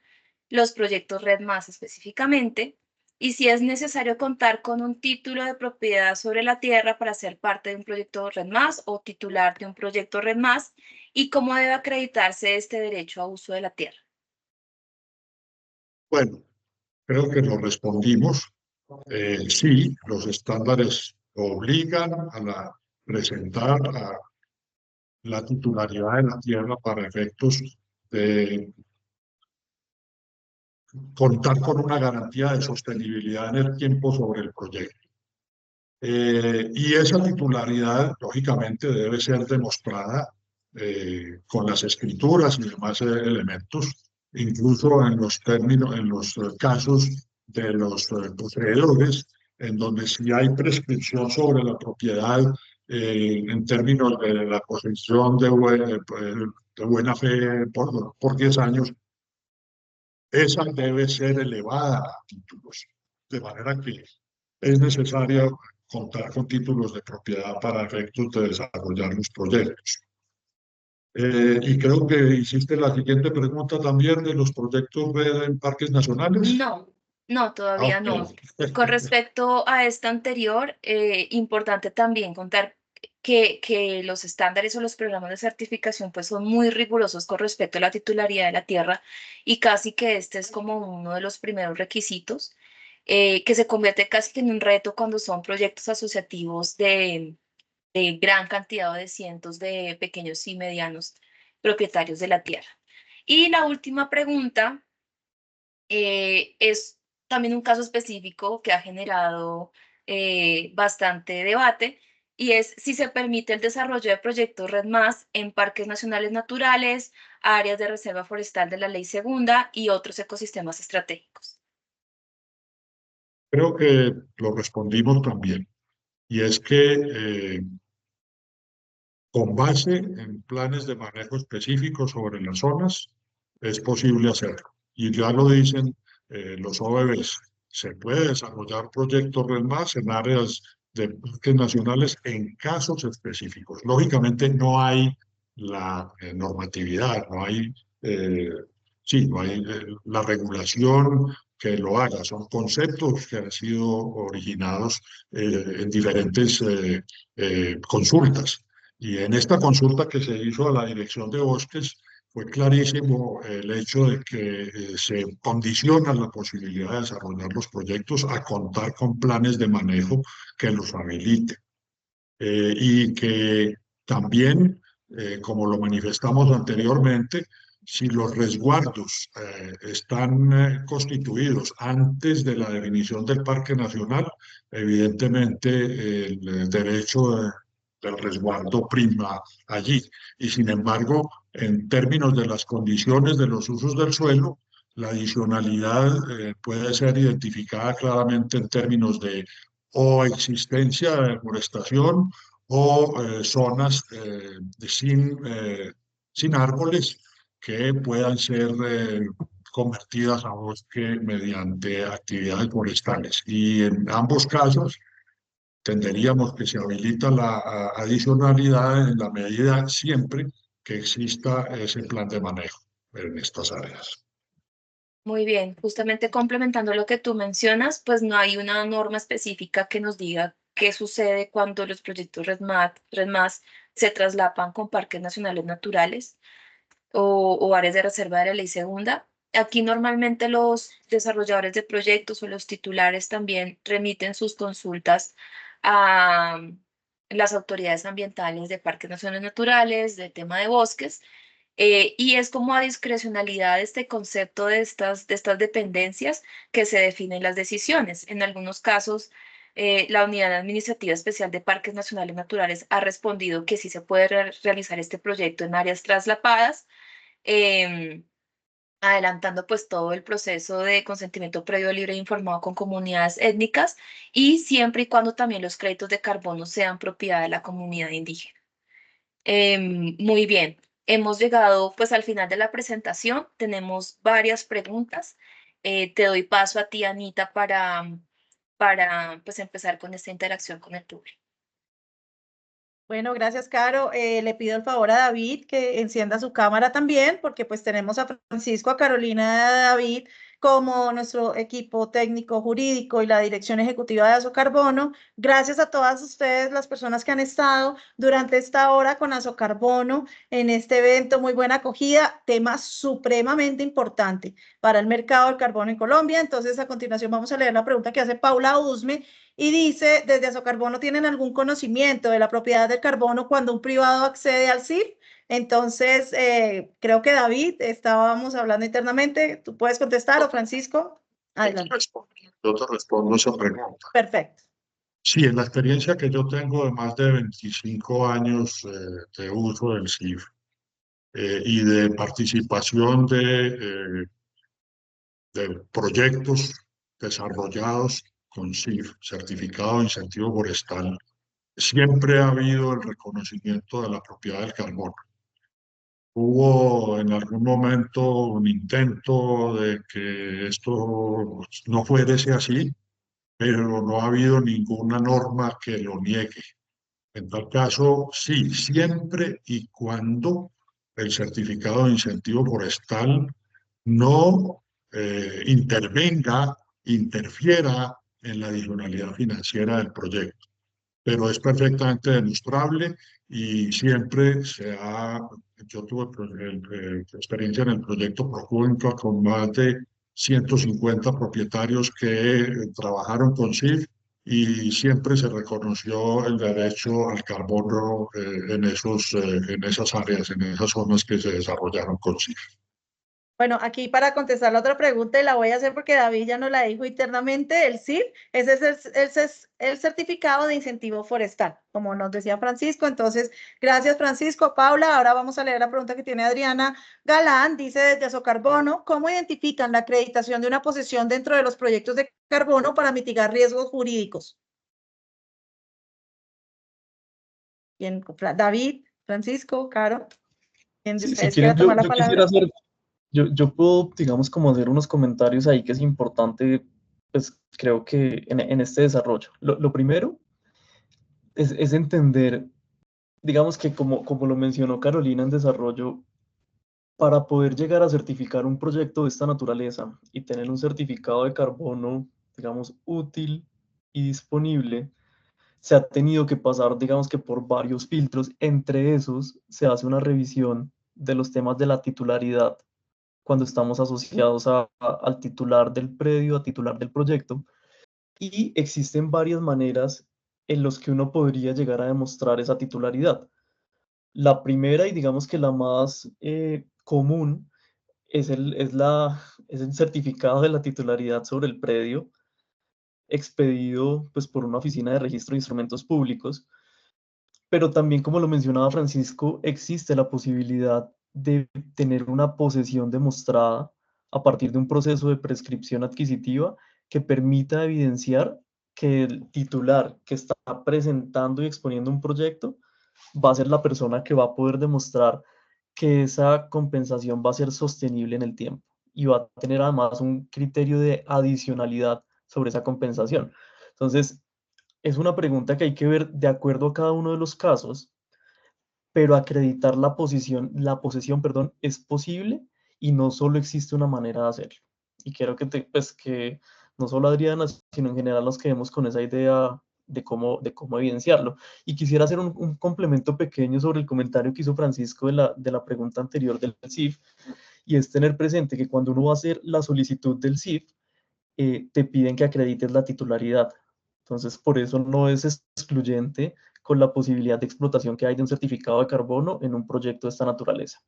los proyectos Red Más específicamente, y si es necesario contar con un título de propiedad sobre la tierra para ser parte de un proyecto Red Más o titular de un proyecto Red Más, y cómo debe acreditarse este derecho a uso de la tierra. bueno, creo que lo respondimos. Sí, los estándares obligan a presentar a la titularidad de la tierra para efectos de contar con una garantía de sostenibilidad en el tiempo sobre el proyecto. Y esa titularidad, lógicamente, debe ser demostrada con las escrituras y demás elementos, incluso en los términos, en los casos de los poseedores, en donde si hay prescripción sobre la propiedad en términos de la posesión de buena fe por 10 años, esa debe ser elevada a títulos, de manera que es necesario contar con títulos de propiedad para efectos de desarrollar los proyectos. Y creo que hiciste la siguiente pregunta también de los proyectos red en parques nacionales. No, todavía Ok. no. Con respecto a esta anterior, importante también contar que los estándares o los programas de certificación pues son muy rigurosos con respecto a la titularidad de la tierra, y casi que este es como uno de los primeros requisitos, que se convierte casi que en un reto cuando son proyectos asociativos de gran cantidad o de cientos de pequeños y medianos propietarios de la tierra. Y la última pregunta es también un caso específico que ha generado bastante debate, y es si se permite el desarrollo de proyectos Red Más en parques nacionales naturales, áreas de reserva forestal de la Ley Segunda y otros ecosistemas estratégicos. Creo que lo respondimos también. Y es que con base en planes de manejo específicos sobre las zonas, es posible hacerlo. Y ya lo dicen los OBBs, se puede desarrollar proyectos Red Más en áreas de parques nacionales en casos específicos. Lógicamente no hay la normatividad, no hay, sí, no hay la regulación que lo haga. Son conceptos que han sido originados en diferentes consultas. Y en esta consulta que se hizo a la Dirección de Bosques, fue clarísimo el hecho de que se condiciona la posibilidad de desarrollar los proyectos a contar con planes de manejo que los habiliten. Y que también, como lo manifestamos anteriormente, si los resguardos están constituidos antes de la definición del Parque Nacional, evidentemente el derecho del resguardo prima allí. Y sin embargo, en términos de las condiciones de los usos del suelo, la adicionalidad puede ser identificada claramente en términos de o existencia de deforestación o zonas sin árboles que puedan ser convertidas a bosque mediante actividades forestales. Y en ambos casos entenderíamos que se habilita la adicionalidad en la medida siempre que exista ese plan de manejo en estas áreas. Muy bien, justamente complementando lo que tú mencionas, pues no hay una norma específica que nos diga qué sucede cuando los proyectos Red Más se traslapan con parques nacionales naturales o áreas de reserva de la Ley Segunda. Aquí normalmente los desarrolladores de proyectos o los titulares también remiten sus consultas a las autoridades ambientales de parques nacionales naturales, de tema de bosques, Y es como a discrecionalidad este concepto de estas dependencias que se definen las decisiones. En algunos casos, la Unidad Administrativa Especial de Parques Nacionales Naturales ha respondido que sí se puede realizar este proyecto en áreas traslapadas, em, adelantando pues todo el proceso de consentimiento previo, libre e informado con comunidades étnicas y siempre y cuando también los créditos de carbono sean propiedad de la comunidad indígena. Muy bien, hemos llegado pues al final de la presentación, tenemos varias preguntas. Te doy paso a ti, Anita, para pues empezar con esta interacción con el público. Bueno, gracias, Caro. Le pido el favor a David que encienda su cámara también, porque pues tenemos a Francisco, a Carolina, a David como nuestro equipo técnico jurídico y la dirección ejecutiva de Azocarbono. Gracias a todas ustedes, las personas que han estado durante esta hora con Azocarbono en este evento. Muy buena acogida, tema supremamente importante para el mercado del carbono en Colombia. Entonces, a continuación vamos a leer la pregunta que hace Paula Usme y dice, ¿desde Azocarbono tienen algún conocimiento de la propiedad del carbono cuando un privado accede al CIF? Entonces, creo que David, estábamos hablando internamente, ¿tú puedes contestar o Francisco? Adelante. Yo te respondo esa pregunta. Perfecto. Sí, en la experiencia que yo tengo de más de 25 años de uso del CIF y de participación de proyectos desarrollados con CIF, Certificado de Incentivo Forestal, siempre ha habido el reconocimiento de la propiedad del carbono. Hubo en algún momento un intento de que esto no fuese así, pero no ha habido ninguna norma que lo niegue. En tal caso, sí, siempre y cuando el certificado de incentivo forestal no intervenga, interfiera en la adicionalidad financiera del proyecto, pero es perfectamente demostrable y siempre yo tuve experiencia en el proyecto Procuenca con más de 150 propietarios que trabajaron con CIF y siempre se reconoció el derecho al carbono en esas áreas, en esas zonas que se desarrollaron con CIF. Bueno, aquí para contestar la otra pregunta, y la voy a hacer porque David ya nos la dijo internamente, el CIF es el certificado de incentivo forestal, como nos decía Francisco. Entonces, gracias Francisco. Paula, ahora vamos a leer la pregunta que tiene Adriana Galán. Dice desde Azocarbono, ¿cómo identifican la acreditación de una posesión dentro de los proyectos de carbono para mitigar riesgos jurídicos? Bien, David, Francisco, Caro, ¿quién de Si ustedes quieren, quiera tomar la yo quisiera palabra? hacer, yo puedo, digamos, como hacer unos comentarios ahí que es importante, pues creo que en este desarrollo. Lo primero es entender, digamos que como lo mencionó Carolina en desarrollo, para poder llegar a certificar un proyecto de esta naturaleza y tener un certificado de carbono, digamos, útil y disponible, se ha tenido que pasar, digamos que por varios filtros. Entre esos, se hace una revisión de los temas de la titularidad cuando estamos asociados al titular del predio, a titular del proyecto. Y existen varias maneras en las que uno podría llegar a demostrar esa titularidad. La primera y digamos que la más común es el certificado de la titularidad sobre el predio expedido pues, por una oficina de registro de instrumentos públicos, pero también, como lo mencionaba Francisco, existe la posibilidad de tener una posesión demostrada a partir de un proceso de prescripción adquisitiva que permita evidenciar que el titular que está presentando y exponiendo un proyecto va a ser la persona que va a poder demostrar que esa compensación va a ser sostenible en el tiempo y va a tener además un criterio de adicionalidad sobre esa compensación. Entonces, es una pregunta que hay que ver de acuerdo a cada uno de los casos, pero acreditar la posesión, perdón, es posible y no solo existe una manera de hacerlo. Y quiero pues, que no solo Adriana, sino en general nos quedemos con esa idea de cómo evidenciarlo. Y quisiera hacer un complemento pequeño sobre el comentario que hizo Francisco de la pregunta anterior del CIF, y es tener presente que cuando uno va a hacer la solicitud del CIF, te piden que acredites la titularidad. Entonces, por eso no es excluyente con la posibilidad de explotación que hay de un certificado de carbono en un proyecto de esta naturaleza.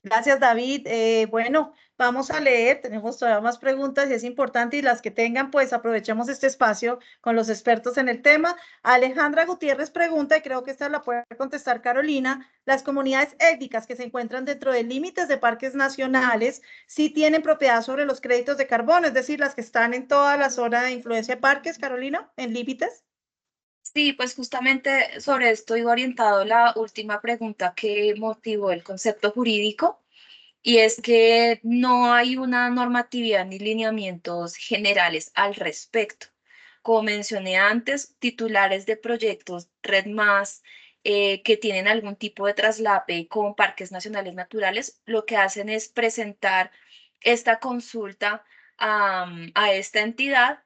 Gracias, David. Bueno, vamos a leer, tenemos todavía más preguntas y es importante y las que tengan, pues aprovechemos este espacio con los expertos en el tema. Alejandra Gutiérrez pregunta, y creo que esta la puede contestar Carolina, las comunidades étnicas que se encuentran dentro de límites de parques nacionales, ¿sí tienen propiedad sobre los créditos de carbono? Es decir, las que están en toda la zona de influencia de parques, Carolina, en límites. Sí, pues justamente sobre esto iba orientado la última pregunta que motivó el concepto jurídico, y es que no hay una normatividad ni lineamientos generales al respecto. Como mencioné antes, titulares de proyectos Red Más que tienen algún tipo de traslape con parques nacionales naturales, lo que hacen es presentar esta consulta a esta entidad,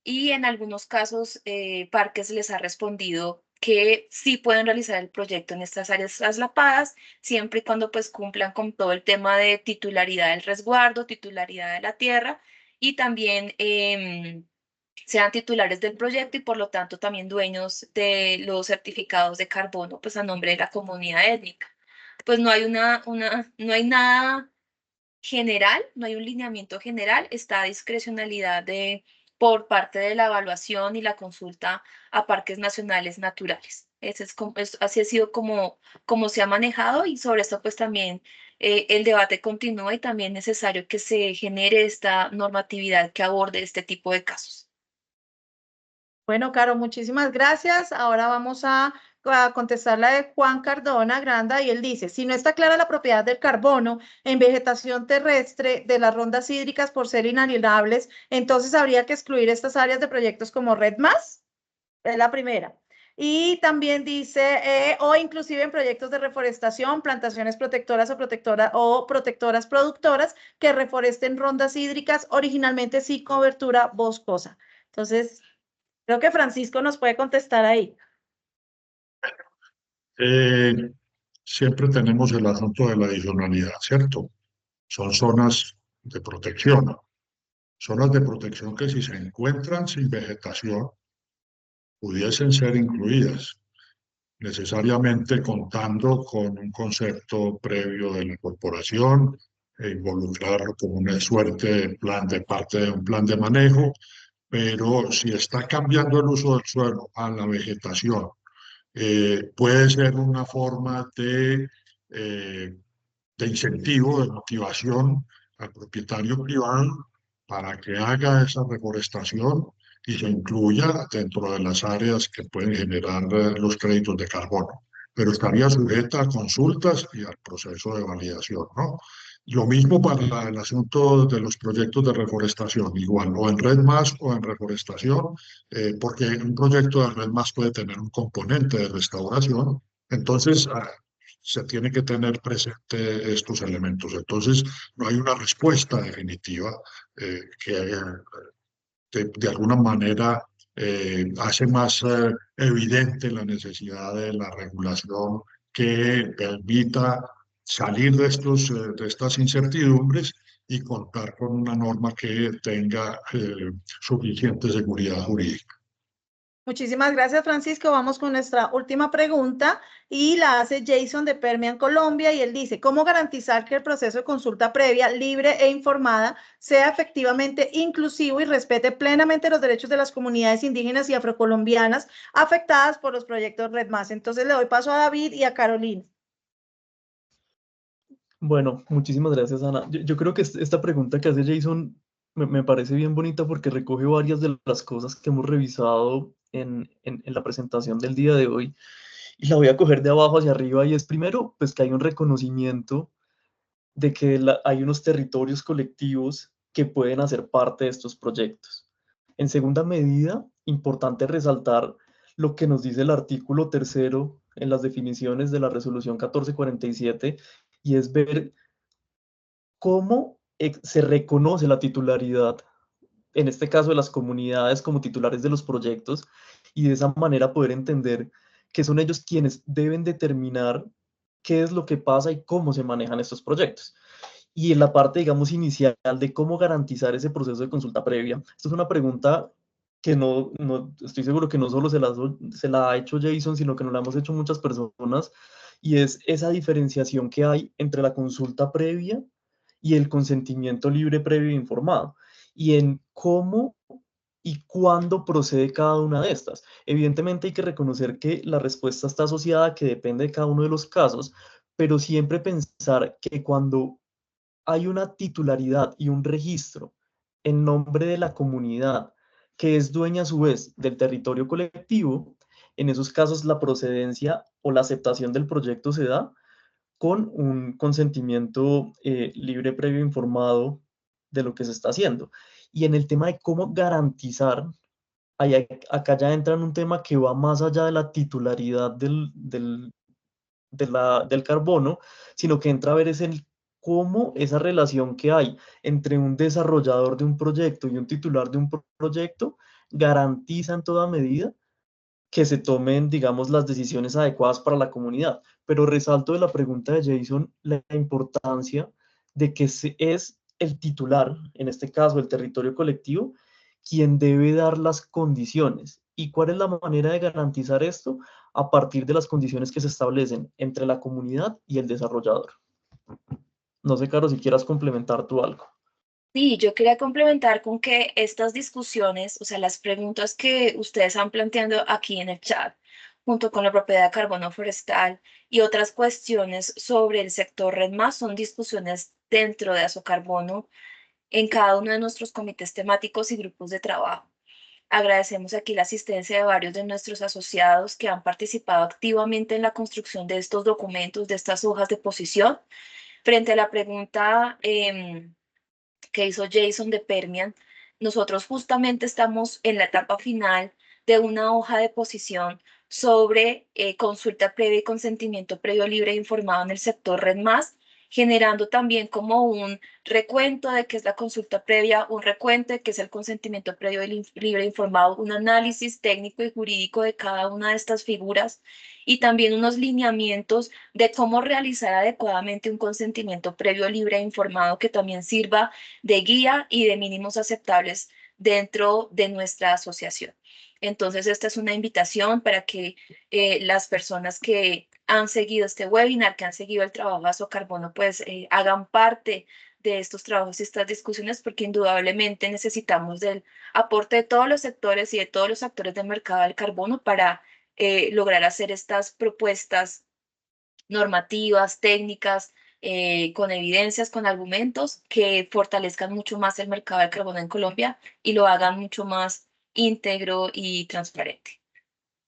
y en algunos casos Parques les ha respondido que sí pueden realizar el proyecto en estas áreas traslapadas, siempre y cuando pues cumplan con todo el tema de titularidad del resguardo, titularidad de la tierra, y también sean titulares del proyecto y por lo tanto también dueños de los certificados de carbono, pues a nombre de la comunidad étnica. Pues no hay no hay nada general, no hay un lineamiento general, está a discrecionalidad por parte de la evaluación y la consulta a parques nacionales naturales. Así ha sido como se ha manejado, y sobre esto pues también el debate continúa y también es necesario que se genere esta normatividad que aborde este tipo de casos. Bueno, Caro, muchísimas gracias. Ahora vamos a contestar la de Juan Cardona Granda y él dice, si no está clara la propiedad del carbono en vegetación terrestre de las rondas hídricas por ser inalienables, entonces habría que excluir estas áreas de proyectos como Red Más. Es la primera. Y también dice, o inclusive en proyectos de reforestación, plantaciones protectoras o protectoras productoras que reforesten rondas hídricas, originalmente sin cobertura boscosa. Entonces, creo que Francisco nos puede contestar ahí. Eh, Siempre tenemos el asunto de la adicionalidad, ¿cierto? Son zonas de protección que si se encuentran sin vegetación, pudiesen ser incluidas, necesariamente contando con un concepto previo de la corporación e involucrarlo como una suerte de plan de parte de un plan de manejo, pero si está cambiando el uso del suelo a la vegetación, puede ser una forma eh, de incentivo, de motivación al propietario privado para que haga esa reforestación y se incluya dentro de las áreas que pueden generar los créditos de carbono. Pero estaría sujeta a consultas y al proceso de validación, ¿no? Lo mismo para el asunto de los proyectos de reforestación, igual, o en Red Más o en reforestación, porque un proyecto de Red Más puede tener un componente de restauración. Entonces, se tiene que tener presente estos elementos. Entonces, no hay una respuesta definitiva que de alguna manera hace más evidente la necesidad de la regulación que permita salir de estas incertidumbres y contar con una norma que tenga suficiente seguridad jurídica. Muchísimas gracias, Francisco. Vamos con nuestra última pregunta y la hace Jason de Permian, Colombia, y él dice, ¿cómo garantizar que el proceso de consulta previa, libre e informada sea efectivamente inclusivo y respete plenamente los derechos de las comunidades indígenas y afrocolombianas afectadas por los proyectos Red Más? Entonces le doy paso a David y a Carolina. Bueno, muchísimas gracias, Ana. Yo creo que esta pregunta que hace Jason me parece bien bonita porque recoge varias de las cosas que hemos revisado en la presentación del día de hoy. Y la voy a coger de abajo hacia arriba, y es primero, pues que hay un reconocimiento de que hay unos territorios colectivos que pueden hacer parte de estos proyectos. En segunda medida, importante resaltar lo que nos dice el artículo 3º en las definiciones de la resolución 1447, y es ver cómo se reconoce la titularidad, en este caso de las comunidades como titulares de los proyectos, y de esa manera poder entender que son ellos quienes deben determinar qué es lo que pasa y cómo se manejan estos proyectos. Y en la parte, digamos, inicial de cómo garantizar ese proceso de consulta previa, esto es una pregunta que no estoy seguro que no solo se la ha hecho Jason, sino que nos la hemos hecho muchas personas, y es esa diferenciación que hay entre la consulta previa y el consentimiento libre previo e informado, y en cómo y cuándo procede cada una de estas. Evidentemente hay que reconocer que la respuesta está asociada a que depende de cada uno de los casos, pero siempre pensar que cuando hay una titularidad y un registro en nombre de la comunidad que es dueña a su vez del territorio colectivo, en esos casos la procedencia o la aceptación del proyecto se da con un consentimiento libre, previo, informado de lo que se está haciendo. Y en el tema de cómo garantizar, acá ya entra en un tema que va más allá de la titularidad del carbono, sino que entra a ver es el cómo esa relación que hay entre un desarrollador de un proyecto y un titular de un proyecto garantiza en toda medida que se tomen, digamos, las decisiones adecuadas para la comunidad. Pero resalto de la pregunta de Jason la importancia de que es el titular, en este caso el territorio colectivo, quien debe dar las condiciones. ¿Y cuál es la manera de garantizar esto? A partir de las condiciones que se establecen entre la comunidad y el desarrollador. No sé, Caro, si quieras complementar tú algo. Sí, yo quería complementar con que estas discusiones, o sea, las preguntas que ustedes han planteado aquí en el chat, junto con la propiedad de carbono forestal y otras cuestiones sobre el sector Red Más, son discusiones dentro de Asocarbono en cada uno de nuestros comités temáticos y grupos de trabajo. Agradecemos aquí la asistencia de varios de nuestros asociados que han participado activamente en la construcción de estos documentos, de estas hojas de posición. Frente a la pregunta que hizo Jason de Permian, nosotros justamente estamos en la etapa final de una hoja de posición sobre consulta previa y consentimiento previo libre e informado en el sector Red Más, generando también como un recuento de qué es la consulta previa, un recuento de qué es el consentimiento previo libre e informado, un análisis técnico y jurídico de cada una de estas figuras y también unos lineamientos de cómo realizar adecuadamente un consentimiento previo libre e informado que también sirva de guía y de mínimos aceptables dentro de nuestra asociación. Entonces, esta es una invitación para que las personas que han seguido este webinar, que han seguido el trabajo de Asocarbono, pues hagan parte de estos trabajos y estas discusiones, porque indudablemente necesitamos del aporte de todos los sectores y de todos los actores del mercado del carbono para lograr hacer estas propuestas normativas, técnicas, con evidencias, con argumentos que fortalezcan mucho más el mercado del carbono en Colombia y lo hagan mucho más íntegro y transparente.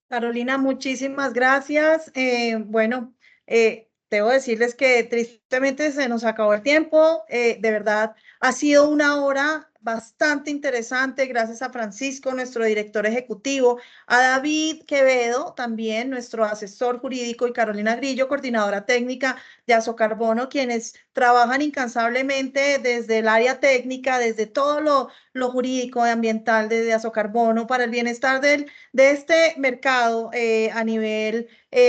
Carolina, muchísimas gracias. Debo decirles que tristemente se nos acabó el tiempo. De verdad, ha sido una hora bastante interesante. Gracias a Francisco, nuestro director ejecutivo, a David Quevedo, también nuestro asesor jurídico, y Carolina Grillo, coordinadora técnica de Asocarbono, quienes trabajan incansablemente desde el área técnica, desde todo lo jurídico, ambiental, desde Asocarbono, para el bienestar de este mercado a nivel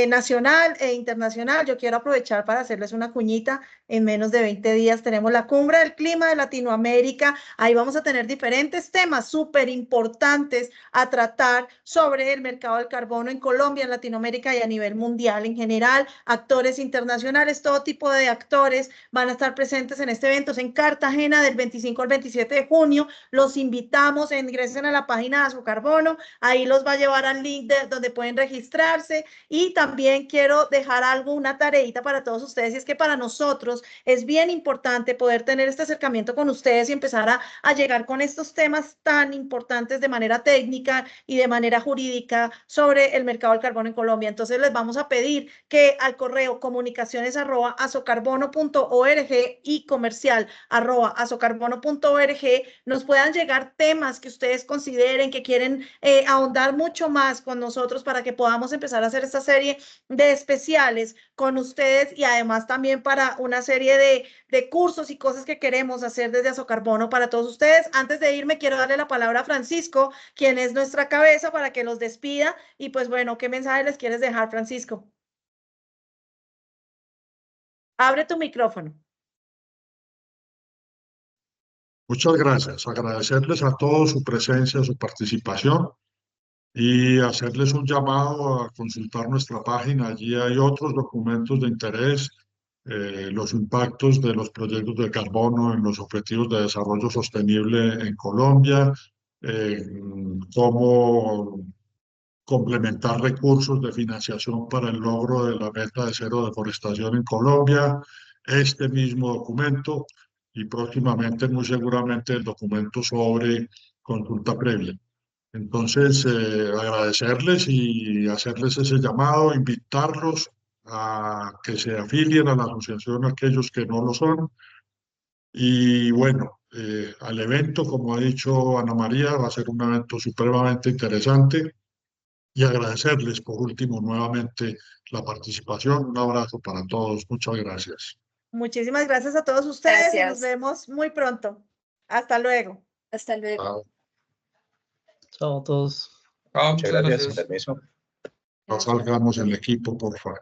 nacional e internacional. Yo quiero aprovechar para hacerles una cuñita. En menos de 20 días tenemos la Cumbre del Clima de Latinoamérica. Ahí vamos a tener diferentes temas súper importantes a tratar sobre el mercado del carbono en Colombia, en Latinoamérica y a nivel mundial en general. Actores internacionales, todo tipo de actores van a estar presentes en este evento. Es en Cartagena del 25 al 27 de junio. Los invitamos, ingresen a la página de Asocarbono. Ahí los va a llevar al link donde pueden registrarse. Y también quiero dejar una tareita para todos ustedes, y es que para nosotros es bien importante poder tener este acercamiento con ustedes y empezar a llegar con estos temas tan importantes de manera técnica y de manera jurídica sobre el mercado del carbono en Colombia. Entonces les vamos a pedir que al correo comunicaciones@asocarbono.org y comercial@asocarbono.org nos puedan llegar temas que ustedes consideren que quieren ahondar mucho más con nosotros, para que podamos empezar a hacer esta serie de especiales con ustedes, y además también para una serie de cursos y cosas que queremos hacer desde Asocarbono para todos ustedes. Antes de irme, quiero darle la palabra a Francisco, quien es nuestra cabeza, para que los despida. Y pues bueno, ¿qué mensaje les quieres dejar, Francisco? Abre tu micrófono. Muchas gracias. Agradecerles a todos su presencia, su participación. y hacerles un llamado a consultar nuestra página. Allí hay otros documentos de interés, los impactos de los proyectos de carbono en los objetivos de desarrollo sostenible en Colombia, cómo complementar recursos de financiación para el logro de la meta de cero deforestación en Colombia, este mismo documento y próximamente, muy seguramente, el documento sobre consulta previa. Entonces, agradecerles y hacerles ese llamado, invitarlos a que se afilien a la asociación aquellos que no lo son. Y bueno, al evento, como ha dicho Ana María, va a ser un evento supremamente interesante y agradecerles por último nuevamente la participación. Un abrazo para todos. Muchas gracias. Muchísimas gracias a todos ustedes y nos Gracias. vemos muy pronto. Hasta luego. Hasta luego. Chao. Chao a todos. Chao, Muchas muchas gracias. gracias. Permiso. No Gracias. salgamos el equipo, por favor.